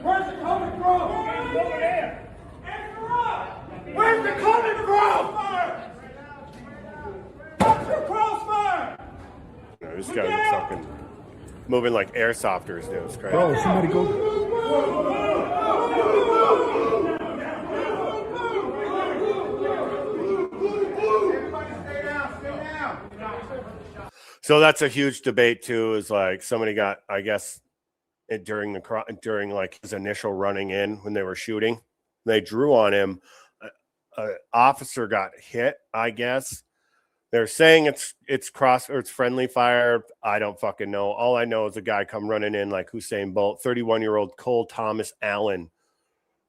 Where's it coming from? Where's it coming from? What's your crossfire? This guy's fucking moving like airsofters, dude. It's crazy. Bro, somebody go. So that's a huge debate too. Is like somebody got, I guess, during like his initial running in when they were shooting, they drew on him. An officer got hit. I guess they're saying it's cross or it's friendly fire. I don't fucking know. All I know is a guy come running in like Usain Bolt. 31-year-old Cole Thomas Allen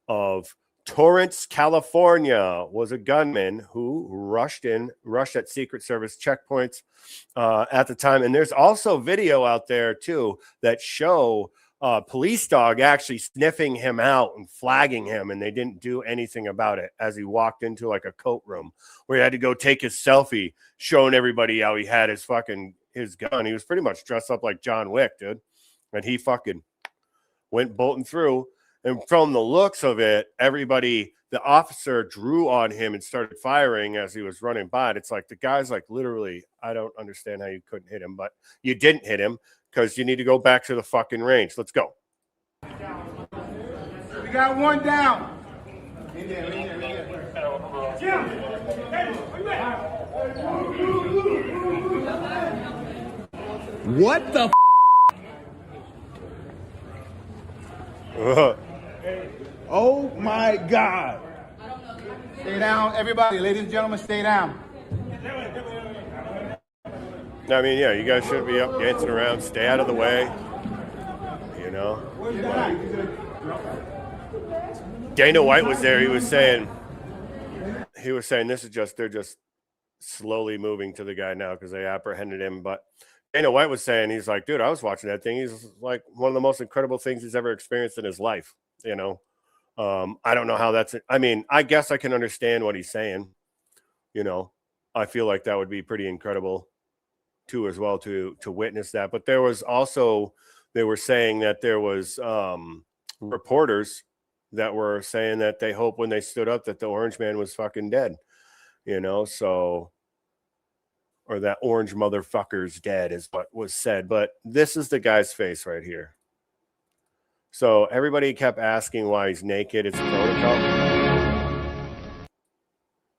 of Torrance, California, was a gunman who rushed at Secret Service checkpoints at the time. And there's also video out there too that show police dog actually sniffing him out and flagging him, and they didn't do anything about it as he walked into like a coat room where he had to go take his selfie, showing everybody how he had his gun. He was pretty much dressed up like John Wick, dude, and he fucking went bolting through. And from the looks of it, the officer drew on him and started firing as he was running by. It's like the guy's like literally, I don't understand how you couldn't hit him, but you didn't hit him because you need to go back to the fucking range. Let's go. We got one down. Jiang, what the Oh my God. Stay down, everybody. Ladies and gentlemen, stay down. I mean, yeah, you guys shouldn't be up dancing around. Stay out of the way. You know? Dana White was there. He was saying they're just slowly moving to the guy now because they apprehended him. But Dana White was saying, he's like, dude, I was watching that thing. He's like one of the most incredible things he's ever experienced in his life. You know, I don't know how that's, I mean, I guess I can understand what he's saying. You know, I feel like that would be pretty incredible too, as well, to witness that. But there was also, they were saying that there was reporters that were saying that they hope when they stood up that the orange man was fucking dead, you know, so, or that orange motherfucker's dead is what was said. But this is the guy's face right here. So everybody kept asking why he's naked. It's protocol.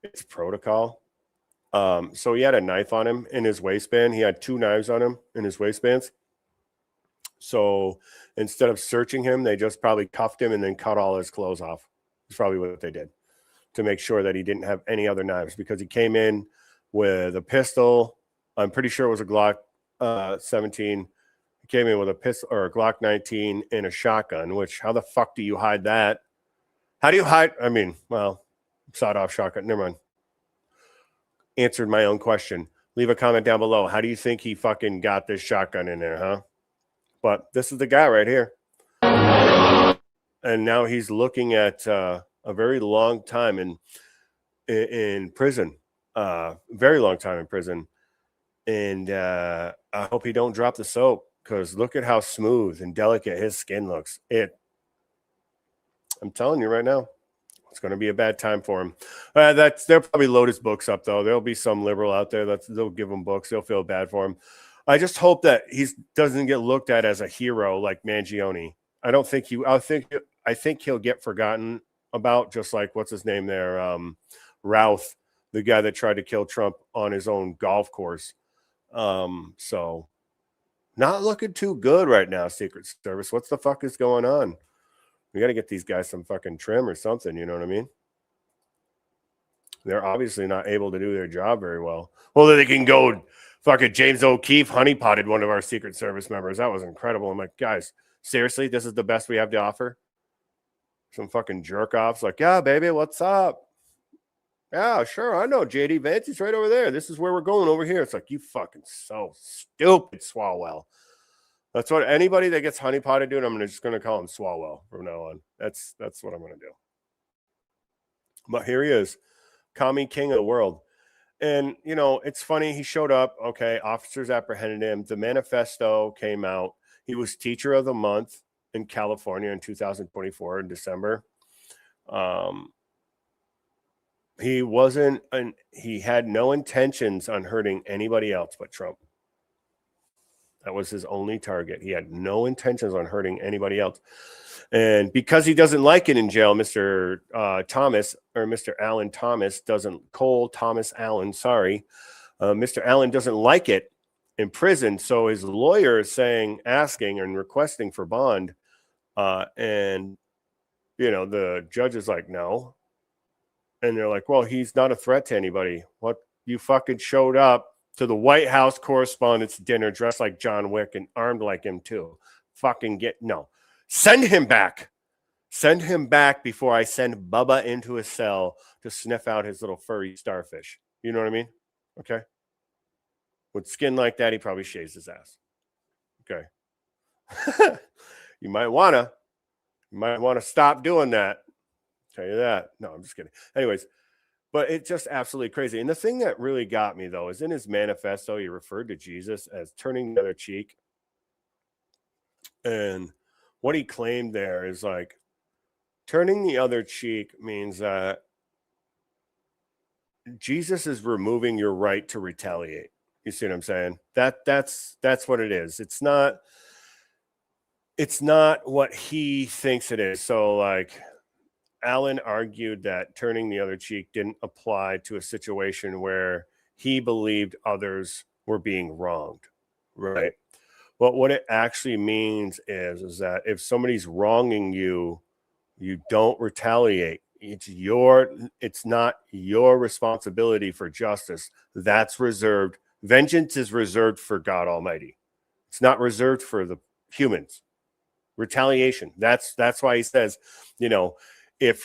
It's protocol. So he had a knife on him in his waistband. He had 2 knives on him in his waistbands. So instead of searching him, they just probably cuffed him and then cut all his clothes off. That's probably what they did to make sure that he didn't have any other knives, because he came in with a pistol. I'm pretty sure it was a Glock 17. He came in with a pistol or a Glock 19 and a shotgun, which how the fuck do you hide that? How do you hide? I mean, well, sawed-off shotgun. Never mind. Answered my own question. Leave a comment down below. How do you think he fucking got this shotgun in there, huh? But this is the guy right here. And now he's looking at a very long time in prison. Very long time in prison. And I hope he don't drop the soap, because look at how smooth and delicate his skin looks. I'm telling you right now, it's going to be a bad time for him. They'll probably load his books up, though. There'll be some liberal out there they'll give him books. They'll feel bad for him. I just hope that he doesn't get looked at as a hero like Mangione. I think he'll get forgotten about, just like what's his name there, Routh, the guy that tried to kill Trump on his own golf course. So not looking too good right now, Secret Service. What the fuck is going on? We got to get these guys some fucking trim or something. You know what I mean? They're obviously not able to do their job very well. Well, they can go fucking James O'Keefe honeypotted one of our Secret Service members. That was incredible. I'm like, guys, seriously, this is the best we have to offer? Some fucking jerk offs like, yeah, baby, what's up? Yeah, sure. I know JD Vance. He's right over there. This is where we're going over here. It's like, you fucking so stupid, Swalwell. That's what anybody that gets honeypotted doing, I'm just going to call him Swalwell from now on. That's what I'm going to do. But here he is, commie king of the world. And, you know, it's funny. He showed up. Okay. Officers apprehended him. The manifesto came out. He was teacher of the month in California in 2024 in December. He had no intentions on hurting anybody else but Trump. That was his only target. He had no intentions on hurting anybody else. And because he doesn't like it in jail, Mr. Thomas, or Mr. Allen Thomas Mr. Allen doesn't like it in prison. So his lawyer is asking and requesting for bond. And, you know, the judge is like, no. And they're like, well, he's not a threat to anybody. What? You fucking showed up to the White House Correspondents' Dinner dressed like John Wick and armed like him too. Send him back. Send him back before I send Bubba into a cell to sniff out his little furry starfish. You know what I mean? Okay. With skin like that, he probably shaves his ass. Okay. You might want to stop doing that. Tell you that. No, I'm just kidding. Anyways, but it's just absolutely crazy. And the thing that really got me, though, is in his manifesto, he referred to Jesus as turning the other cheek. And what he claimed there is like, turning the other cheek means that Jesus is removing your right to retaliate. You see what I'm saying? That's what it is. It's not what he thinks it is. So like, Allen argued that turning the other cheek didn't apply to a situation where he believed others were being wronged, right? But what it actually means is that if somebody's wronging you, you don't retaliate. It's not your responsibility for justice. That's reserved. Vengeance is reserved for God Almighty. It's not reserved for the humans. Retaliation. That's why he says, if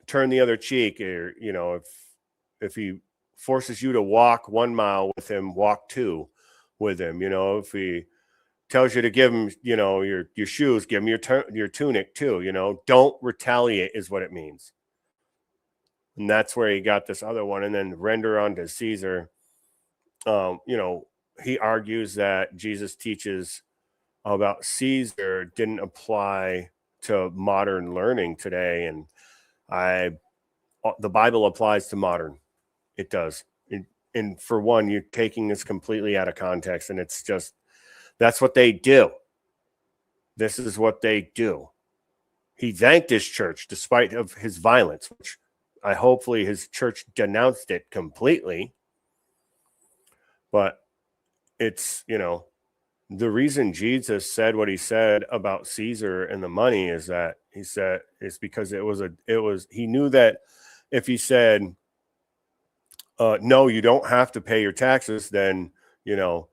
turn the other cheek, or if he forces you to walk 1 mile with him, walk 2 with him. If he tells you to give him your shoes, give him your tunic too. Don't retaliate is what it means. And that's where he got this other one. And then render unto Caesar. He argues that Jesus teaches about Caesar didn't apply to modern learning today. And the Bible applies to modern. It does. And for one, you're taking this completely out of context. And it's just, that's what they do. This is what they do. He thanked his church despite of his violence, which hopefully his church denounced it completely. But it's, you know, the reason Jesus said what he said about Caesar and the money is that he said it's because he knew that if he said, no, you don't have to pay your taxes, then, you know,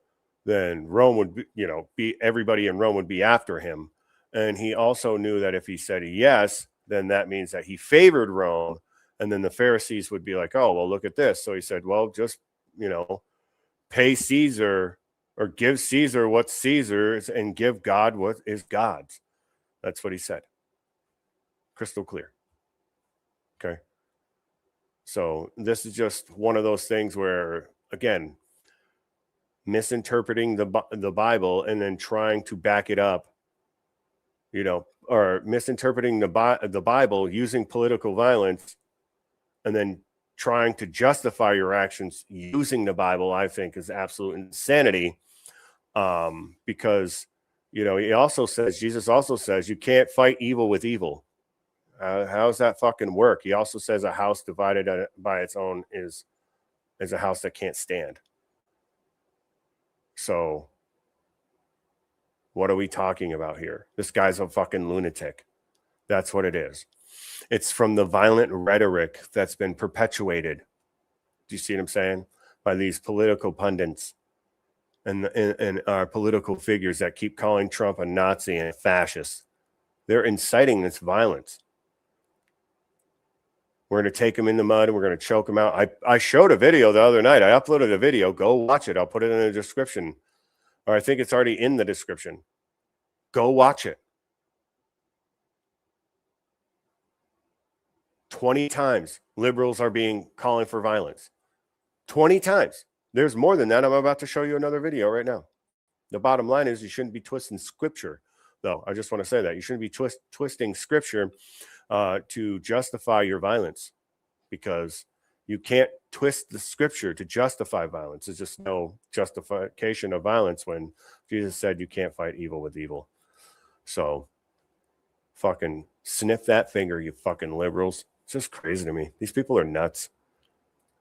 then Rome would be, you know, everybody in Rome would be after him. And he also knew that if he said yes, then that means that he favored Rome. And then the Pharisees would be like, oh, well, look at this. So he said, well, just, you know, pay Caesar or give Caesar what's Caesar's and give God what is God's. That's what he said. Crystal clear. Okay. So this is just one of those things where, again, misinterpreting the Bible and then trying to back it up, you know, or misinterpreting the Bible using political violence and then trying to justify your actions using the Bible, I think is absolute insanity. Because, you know, Jesus also says you can't fight evil with evil. How's that fucking work? He also says a house divided by its own is a house that can't stand. So what are we talking about here? This guy's a fucking lunatic. That's what it is. It's from the violent rhetoric that's been perpetuated. Do you see what I'm saying? By these political pundits and our political figures that keep calling Trump a Nazi and a fascist. They're inciting this violence. We're going to take him in the mud and we're going to choke him out. I showed a video the other night. I uploaded a video. Go watch it. I'll put it in the description. Or I think it's already in the description. Go watch it. 20 times liberals are calling for violence. 20 times. There's more than that. I'm about to show you another video right now. The bottom line is you shouldn't be twisting scripture, though. I just want to say that. You shouldn't be twisting scripture to justify your violence, because you can't twist the scripture to justify violence. There's just no justification of violence when Jesus said you can't fight evil with evil. So fucking sniff that finger, you fucking liberals. It's just crazy to me. These people are nuts.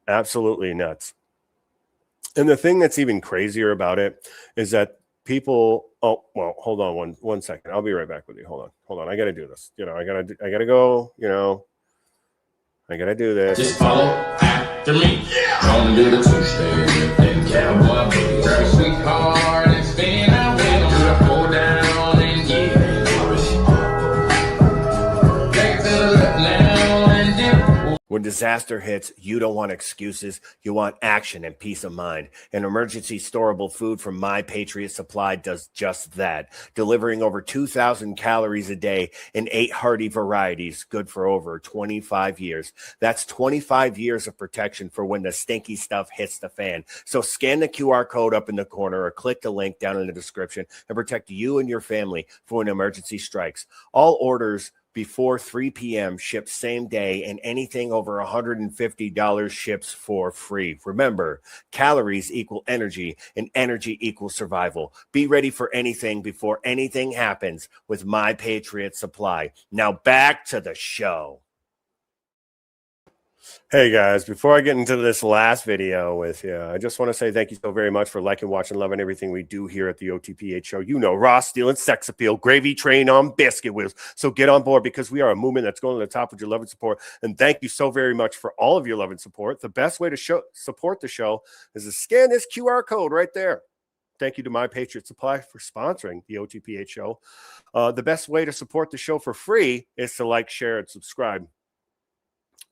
Absolutely nuts. And the thing that's even crazier about it is that people, oh, well, hold on one second. I'll be right back with you. Hold on. I got to do this. You know, I got to go, you know, I got to do this. Just follow after me. Gonna do the two-step and cowboy boots. Grab a sweetheart and spin our wheel. Do the pull down and get it. Take it to the left now and dip. When disaster hits, you don't want excuses. You want action and peace of mind. And emergency storable food from My Patriot Supply does just that, delivering over 2,000 calories a day in 8 hearty varieties, good for over 25 years. That's 25 years of protection for when the stinky stuff hits the fan. So scan the QR code up in the corner or click the link down in the description and protect you and your family for when emergency strikes. All orders before 3 p.m. ships same day, and anything over $150 ships for free. Remember, calories equal energy, and energy equals survival. Be ready for anything before anything happens with My Patriot Supply. Now back to the show. Hey guys, before I get into this last video with you, I just want to say thank you so very much for liking, watching, loving everything we do here at the OTPH show. You know, raw steel and sex appeal, gravy train on biscuit wheels. So get on board, because we are a movement that's going to the top with your love and support. And thank you so very much for all of your love and support. The best way to support the show is to scan this QR code right there. Thank you to My Patriot Supply for sponsoring the OTPH show. The best way to support the show for free is to like, share, and subscribe.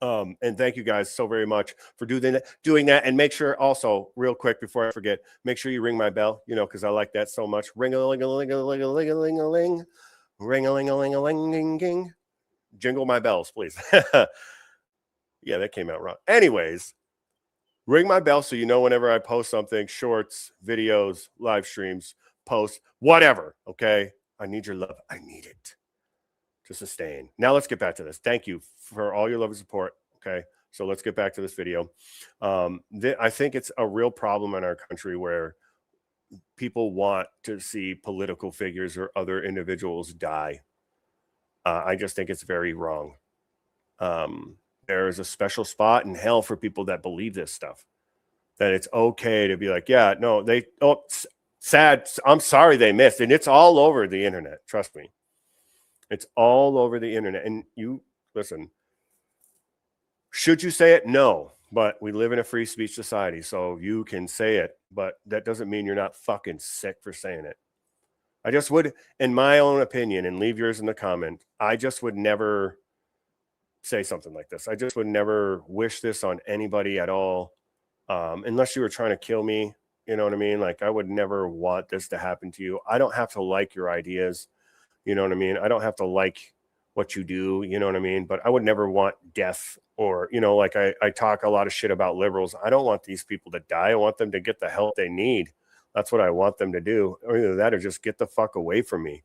And thank you guys so very much for doing that. And make sure also, real quick before I forget, make sure you ring my bell, you know, because I like that so much. Ring-a-ling-a-ling-a-ling-a-ling-a-ling. Ring-a-ling-a-ling-a-ling-a-ling. Jingle my bells, please. Yeah, that came out wrong. Anyways, ring my bell so you know whenever I post something, shorts, videos, live streams, posts, whatever, okay? I need your love. I need it to sustain. Now let's get back to this. Thank you for all your love and support. Okay, so let's get back to this video. I think it's a real problem in our country where people want to see political figures or other individuals die. I just think it's very wrong. there is a special spot in hell for people that believe this stuff. That it's okay to be like, yeah, no, sad. I'm sorry they missed. And it's all over the internet. Trust me. It's all over the internet. And you listen, should you say it? No, but we live in a free speech society. So you can say it, but that doesn't mean you're not fucking sick for saying it. I just would, in my own opinion, and leave yours in the comment, I just would never say something like this. I just would never wish this on anybody at all. Unless you were trying to kill me, you know what I mean? Like, I would never want this to happen to you. I don't have to like your ideas, you know what I mean? I don't have to like what you do, you know what I mean? But I would never want death or, you know, like I talk a lot of shit about liberals. I don't want these people to die. I want them to get the help they need. That's what I want them to do. Or either that or just get the fuck away from me.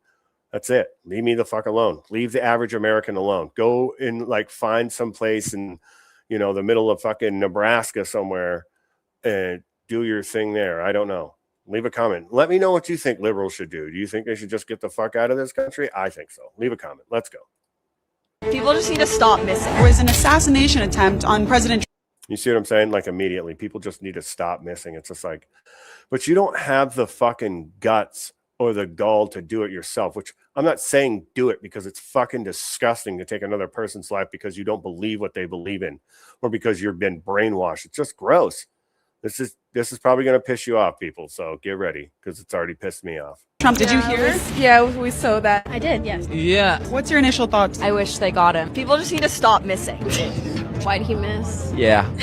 That's it. Leave me the fuck alone. Leave the average American alone. Go and like find some place in, you know, the middle of fucking Nebraska somewhere and do your thing there. I don't know. Leave a comment. Let me know what you think liberals should do. Do you think they should just get the fuck out of this country? I think so. Leave a comment. Let's go. People just need to stop missing. There was an assassination attempt on President. You see what I'm saying? Like immediately, people just need to stop missing. It's just like, but you don't have the fucking guts or the gall to do it yourself, which I'm not saying do it because it's fucking disgusting to take another person's life because you don't believe what they believe in or because you've been brainwashed. It's just gross. This is probably going to piss you off, people. So get ready because it's already pissed me off. Trump, did you hear? We saw that. I did, yes. Yeah. What's your initial thoughts? I wish they got him. People just need to stop missing. Why'd he miss? Yeah.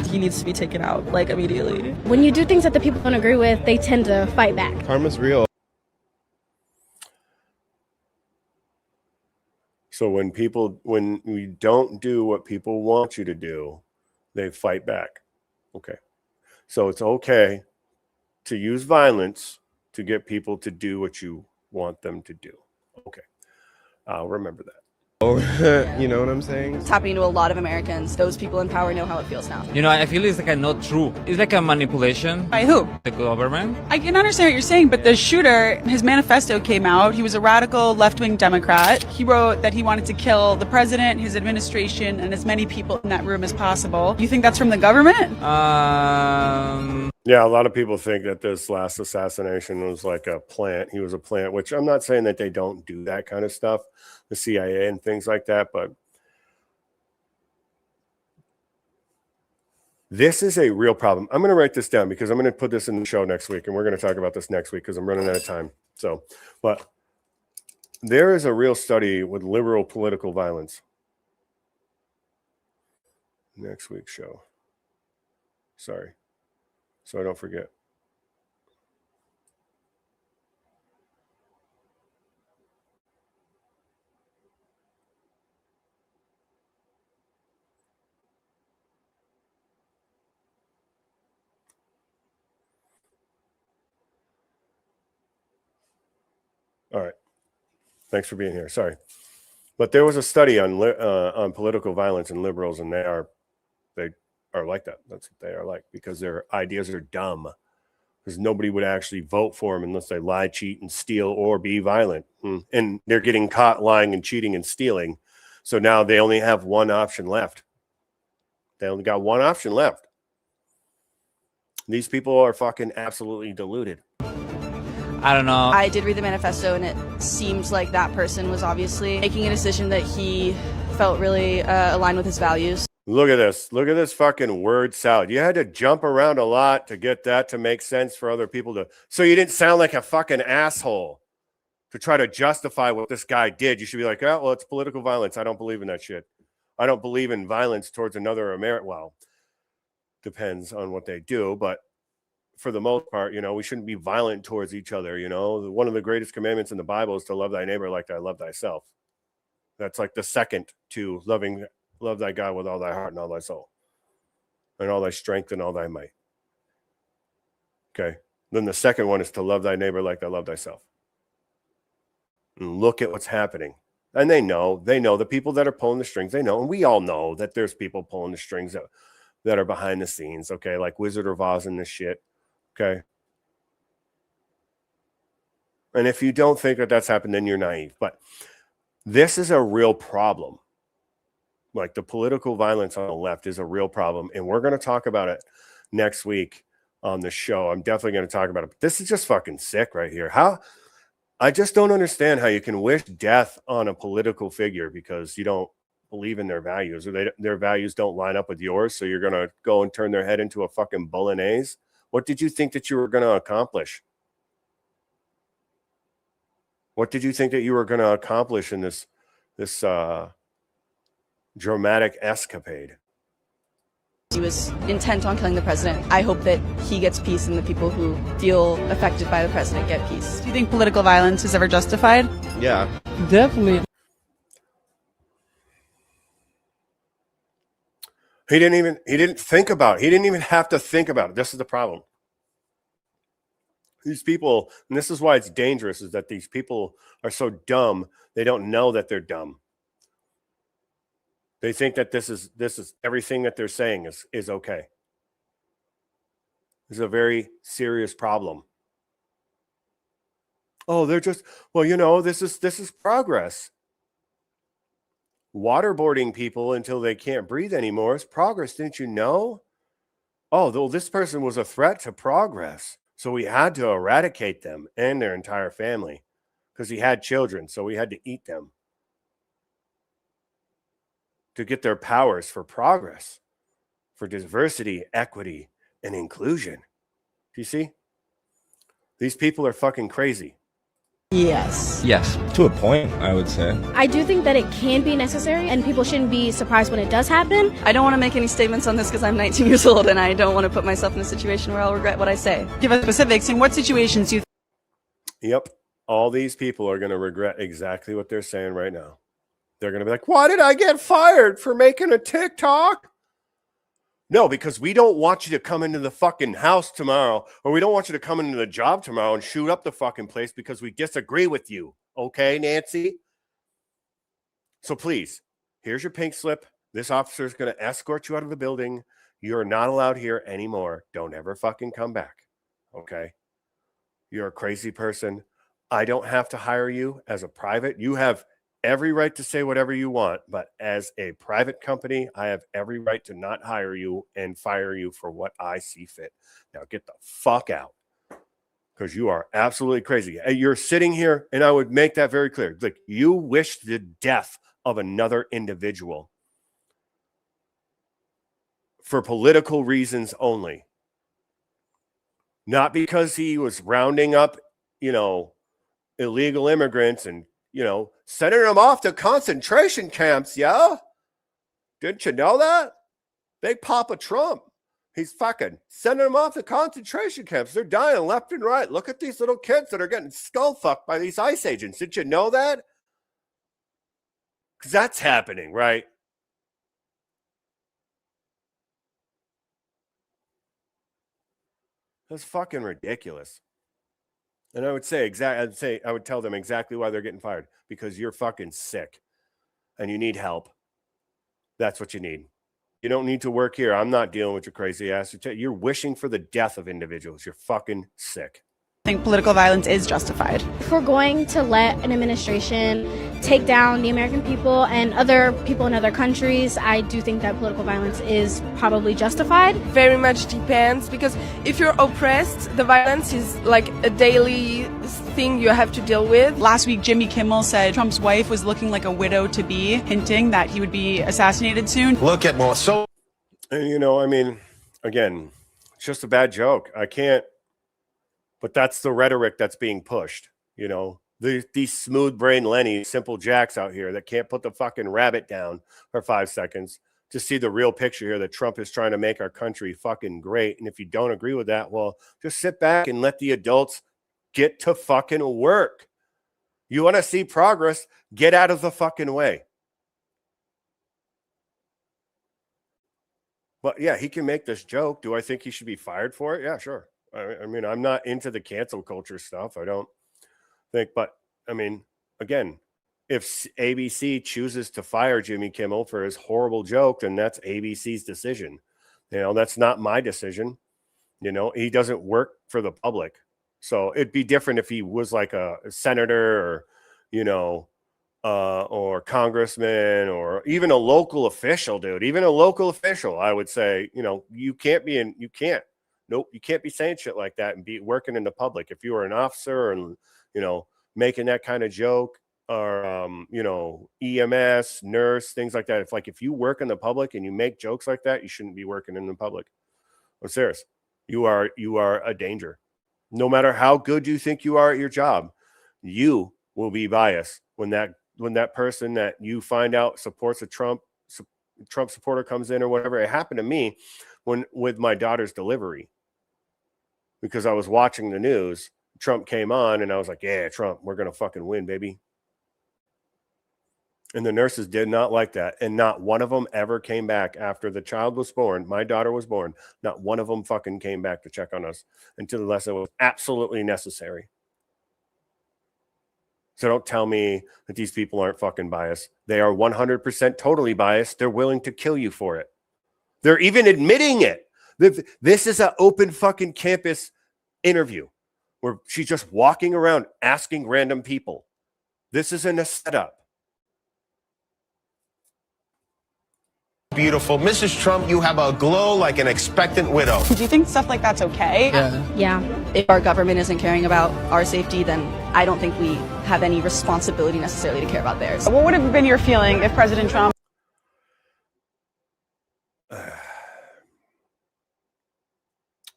He needs to be taken out, like, immediately. When you do things that the people don't agree with, they tend to fight back. Karma's real. So when you don't do what people want you to do, they fight back. Okay. So it's okay to use violence to get people to do what you want them to do. Okay. I'll remember that. You know what I'm saying? It's happening to a lot of Americans. Those people in power know how it feels now. You know, I feel it's like not true. It's like a manipulation. By who? The government. I can understand what you're saying, but the shooter, his manifesto came out. He was a radical left-wing Democrat. He wrote that he wanted to kill the president, his administration, and as many people in that room as possible. You think that's from the government? Yeah, a lot of people think that this last assassination was like a plant. He was a plant, which I'm not saying that they don't do that kind of stuff, the CIA and things like that, but this is a real problem. I'm going to write this down because I'm going to put this in the show next week, and we're going to talk about this next week because I'm running out of time. So, but there is a real study with liberal political violence. Next week's show. Sorry. So I don't forget. All right. Thanks for being here. Sorry. But there was a study on political violence and liberals, and they are like that. That's what they are like, because their ideas are dumb, because nobody would actually vote for them unless they lie, cheat, and steal or be violent. And they're getting caught lying and cheating and stealing. So now they only have one option left. They only got one option left. These people are fucking absolutely deluded. I don't know. I did read the manifesto, and it seems like that person was obviously making a decision that he felt really aligned with his values. Look at this. Look at this fucking word salad. You had to jump around a lot to get that to make sense for other people to. So you didn't sound like a fucking asshole to try to justify what this guy did. You should be like, oh, well, it's political violence. I don't believe in that shit. I don't believe in violence towards another American. Well, depends on what they do, but for the most part, you know, we shouldn't be violent towards each other. You know, one of the greatest commandments in the Bible is to love thy neighbor like thy love thyself. That's like the second to love thy God with all thy heart and all thy soul and all thy strength and all thy might. Okay. Then the second one is to love thy neighbor like thou love thyself. And look at what's happening. And they know the people that are pulling the strings, they know, and we all know that there's people pulling the strings that are behind the scenes. Okay. Like Wizard of Oz and this shit. Okay. And if you don't think that that's happened, then you're naive. But this is a real problem. Like the political violence on the left is a real problem. And we're going to talk about it next week on the show. I'm definitely going to talk about it. But this is just fucking sick right here. I just don't understand how you can wish death on a political figure because you don't believe in their values or their values don't line up with yours. So you're going to go and turn their head into a fucking bolognese. What did you think that you were going to accomplish? What did you think that you were going to accomplish in this dramatic escapade? He was intent on killing the president. I hope that he gets peace and the people who feel affected by the president get peace. Do you think political violence is ever justified? Yeah. Definitely. He didn't even have to think about it. This is the problem. These people, and this is why it's dangerous, is that these people are so dumb, they don't know that they're dumb. They think that this is everything that they're saying is okay. This is a very serious problem. Oh, they're just, well, this is progress. Waterboarding people until they can't breathe anymore is progress. Didn't you know? Oh, well, this person was a threat to progress. So we had to eradicate them and their entire family because he had children. So we had to eat them to get their powers for progress, for diversity, equity, and inclusion. Do you see? These people are fucking crazy. Yes. Yes. To a point, I would say. I do think that it can be necessary, and people shouldn't be surprised when it does happen. I don't want to make any statements on this because I'm 19 years old and I don't want to put myself in a situation where I'll regret what I say. Give us specifics. In what situations do you Yep. All these people are going to regret exactly what they're saying right now. They're going to be like, why did I get fired for making a TikTok? No, because we don't want you to come into the fucking house tomorrow, or we don't want you to come into the job tomorrow and shoot up the fucking place because we disagree with you. Okay, Nancy? So please, here's your pink slip. This officer is going to escort you out of the building. You're not allowed here anymore. Don't ever fucking come back. Okay? You're a crazy person. I don't have to hire you as a private. You have every right to say whatever you want, but as a private company, I have every right to not hire you and fire you for what I see fit. Now get the fuck out, because you are absolutely crazy. You're sitting here, and I would make that very clear. Like, you wish the death of another individual for political reasons only, not because he was rounding up, illegal immigrants and sending them off to concentration camps, yeah? Didn't you know that? Big Papa Trump. He's fucking sending them off to concentration camps. They're dying left and right. Look at these little kids that are getting skull fucked by these ICE agents. Did you know that? Because that's happening, right? That's fucking ridiculous. And I would I would tell them exactly why they're getting fired. Because you're fucking sick and you need help. That's what you need. You don't need to work here. I'm not dealing with your crazy ass. You're wishing for the death of individuals. You're fucking sick. think political violence is justified? If we're going to let an administration take down the American people and other people in other countries, I do think that political violence is probably justified. Very much depends, because if you're oppressed, the violence is like a daily thing you have to deal with. Last week, Jimmy Kimmel said Trump's wife was looking like a widow-to-be, hinting that he would be assassinated soon. Look at Melissa. And, you know, I mean, again, it's just a bad joke. I can't, but that's the rhetoric that's being pushed, you know. These smooth-brained Lenny, simple jacks out here that can't put the fucking rabbit down for 5 seconds to see the real picture here that Trump is trying to make our country fucking great. And if you don't agree with that, well, just sit back and let the adults get to fucking work. You want to see progress, get out of the fucking way. But yeah, he can make this joke. Do I think he should be fired for it? Yeah, sure. I mean, I'm not into the cancel culture stuff. I don't think, but I mean, again, if ABC chooses to fire Jimmy Kimmel for his horrible joke, then that's ABC's decision. You know, that's not my decision. You know, he doesn't work for the public. So it'd be different if he was like a senator or, you know, or congressman, or even a local official, dude. Even a local official, I would say, you know, you can't be saying shit like that and be working in the public. If you were an officer and, you know, making that kind of joke, or you know, EMS, nurse, things like that. If you work in the public and you make jokes like that, you shouldn't be working in the public. I'm serious. You are a danger. No matter how good you think you are at your job, you will be biased when that person that you find out supports a Trump supporter comes in or whatever. It happened to me with my daughter's delivery, because I was watching the news. Trump came on and I was like, yeah, Trump, we're going to fucking win, baby. And the nurses did not like that. And not one of them ever came back after the child was born. My daughter was born. Not one of them fucking came back to check on us unless it was absolutely necessary. So don't tell me that these people aren't fucking biased. They are 100% totally biased. They're willing to kill you for it. They're even admitting it. This is an open fucking campus interview where she's just walking around asking random people. This isn't a setup. Beautiful. Mrs. Trump, you have a glow like an expectant widow. Do you think stuff like that's okay? Yeah. If our government isn't caring about our safety, then I don't think we have any responsibility necessarily to care about theirs. What would have been your feeling if President Trump...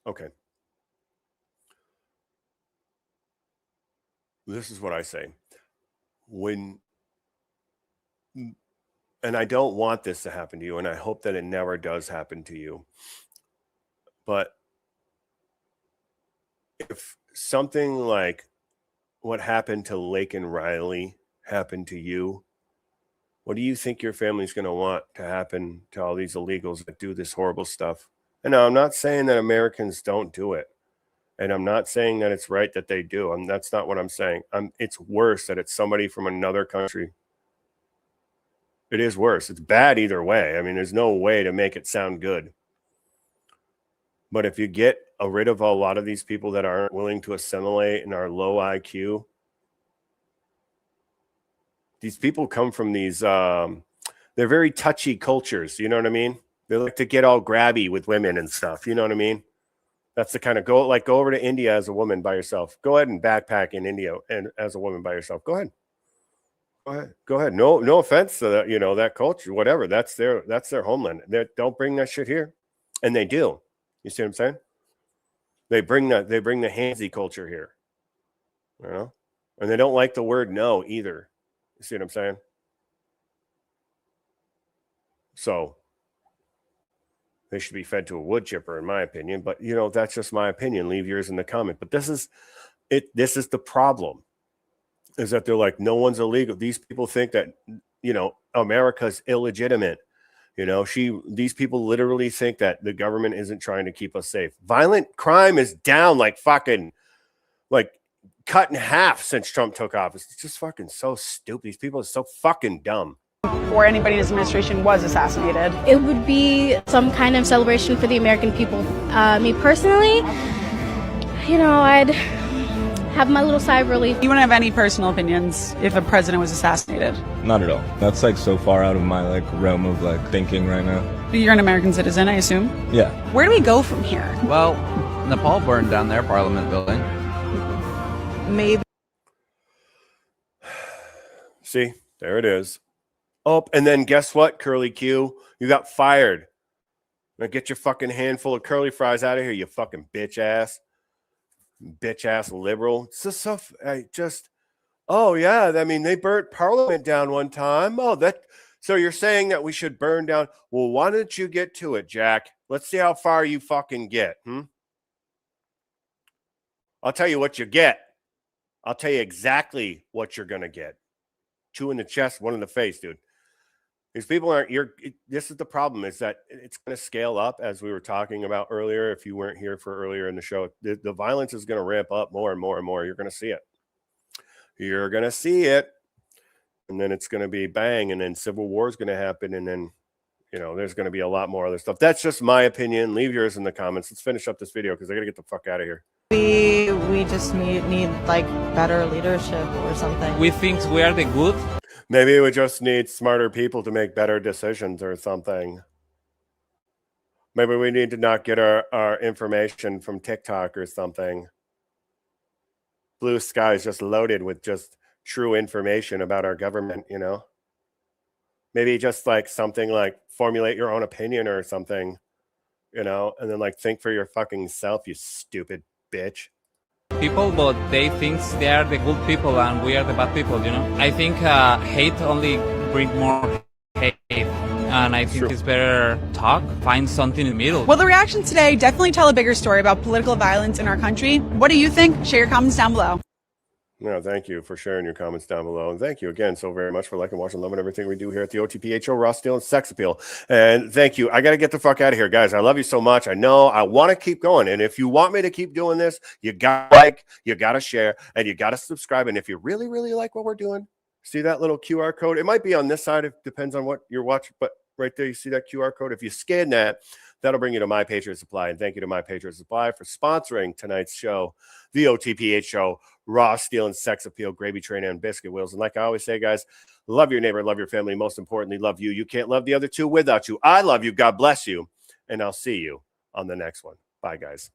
Okay. This is what I say. And I don't want this to happen to you, and I hope that it never does happen to you. But if something like what happened to Lake and Riley happened to you, what do you think your family's going to want to happen to all these illegals that do this horrible stuff? And now, I'm not saying that Americans don't do it. And I'm not saying that it's right that they do. That's not what I'm saying. It's worse that it's somebody from another country. It is worse. It's bad either way. I mean, there's no way to make it sound good. But if you get rid of a lot of these people that aren't willing to assimilate and are low IQ, these people come from these, they're very touchy cultures. You know what I mean? They like to get all grabby with women and stuff. You know what I mean? That's the kind of go over to India as a woman by yourself. Go ahead and backpack in India and as a woman by yourself. Go ahead. Go ahead. No offense to that, you know, that culture, whatever. That's their homeland. Don't bring that shit here. And they do. You see what I'm saying? They bring the handsy culture here. You know? And they don't like the word no either. You see what I'm saying? So they should be fed to a wood chipper, in my opinion. But you know, that's just my opinion. Leave yours in the comment. But this is the problem. Is that they're like, no one's illegal. These people think that, you know, America's illegitimate. You know, these people literally think that the government isn't trying to keep us safe. Violent crime is down like cut in half since Trump took office. It's just fucking so stupid. These people are so fucking dumb. Or anybody in his administration was assassinated. It would be some kind of celebration for the American people. Me personally, you know, I'd have my little sigh of relief. You wouldn't have any personal opinions if a president was assassinated? Not at all. That's like so far out of my realm of thinking right now. You're an American citizen, I assume? Yeah. Where do we go from here? Well, Nepal burned down their parliament building. Maybe. See, there it is. Oh, and then guess what, Curly Q? You got fired. Now get your fucking handful of curly fries out of here, you fucking bitch ass liberal. It's just stuff. Oh yeah. I mean, they burnt Parliament down one time. So you're saying that we should burn down? Well, why don't you get to it, Jack? Let's see how far you fucking get. I'll tell you what you get. I'll tell you exactly what you're gonna get. 2 in the chest, 1 in the face, dude. These people aren't. This is the problem. Is that it's going to scale up, as we were talking about earlier. If you weren't here for earlier in the show, the violence is going to ramp up more and more and more. You're going to see it. You're going to see it, and then it's going to be bang, and then civil war is going to happen, and then there's going to be a lot more other stuff. That's just my opinion. Leave yours in the comments. Let's finish up this video because I got to get the fuck out of here. We just need better leadership or something. We think we are the good. Maybe we just need smarter people to make better decisions or something. Maybe we need to not get our information from TikTok or something. Blue sky is just loaded with just true information about our government, you know? Maybe just like something like formulate your own opinion or something, you know? And then like think for your fucking self, you stupid bitch. People, but they think they are the good people and we are the bad people, you know? I think hate only brings more hate. And I think it's better talk, find something in the middle. Well, the reactions today definitely tell a bigger story about political violence in our country. What do you think? Share your comments down below. No, thank you for sharing your comments down below. And thank you again so very much for liking, watching, loving everything we do here at the OTPHO, Raw Steel and Sex Appeal. And thank you. I got to get the fuck out of here, guys. I love you so much. I know I want to keep going. And if you want me to keep doing this, you got to like, you got to share, and you got to subscribe. And if you really, really like what we're doing, see that little QR code? It might be on this side. It depends on what you're watching. But right there, you see that QR code? If you scan that, that'll bring you to My Patriot Supply. And thank you to My Patriot Supply for sponsoring tonight's show, the OTPH show, Raw Steel and Sex Appeal, Gravy Train, and Biscuit Wheels. And like I always say, guys, love your neighbor, love your family. Most importantly, love you. You can't love the other two without you. I love you. God bless you. And I'll see you on the next one. Bye, guys.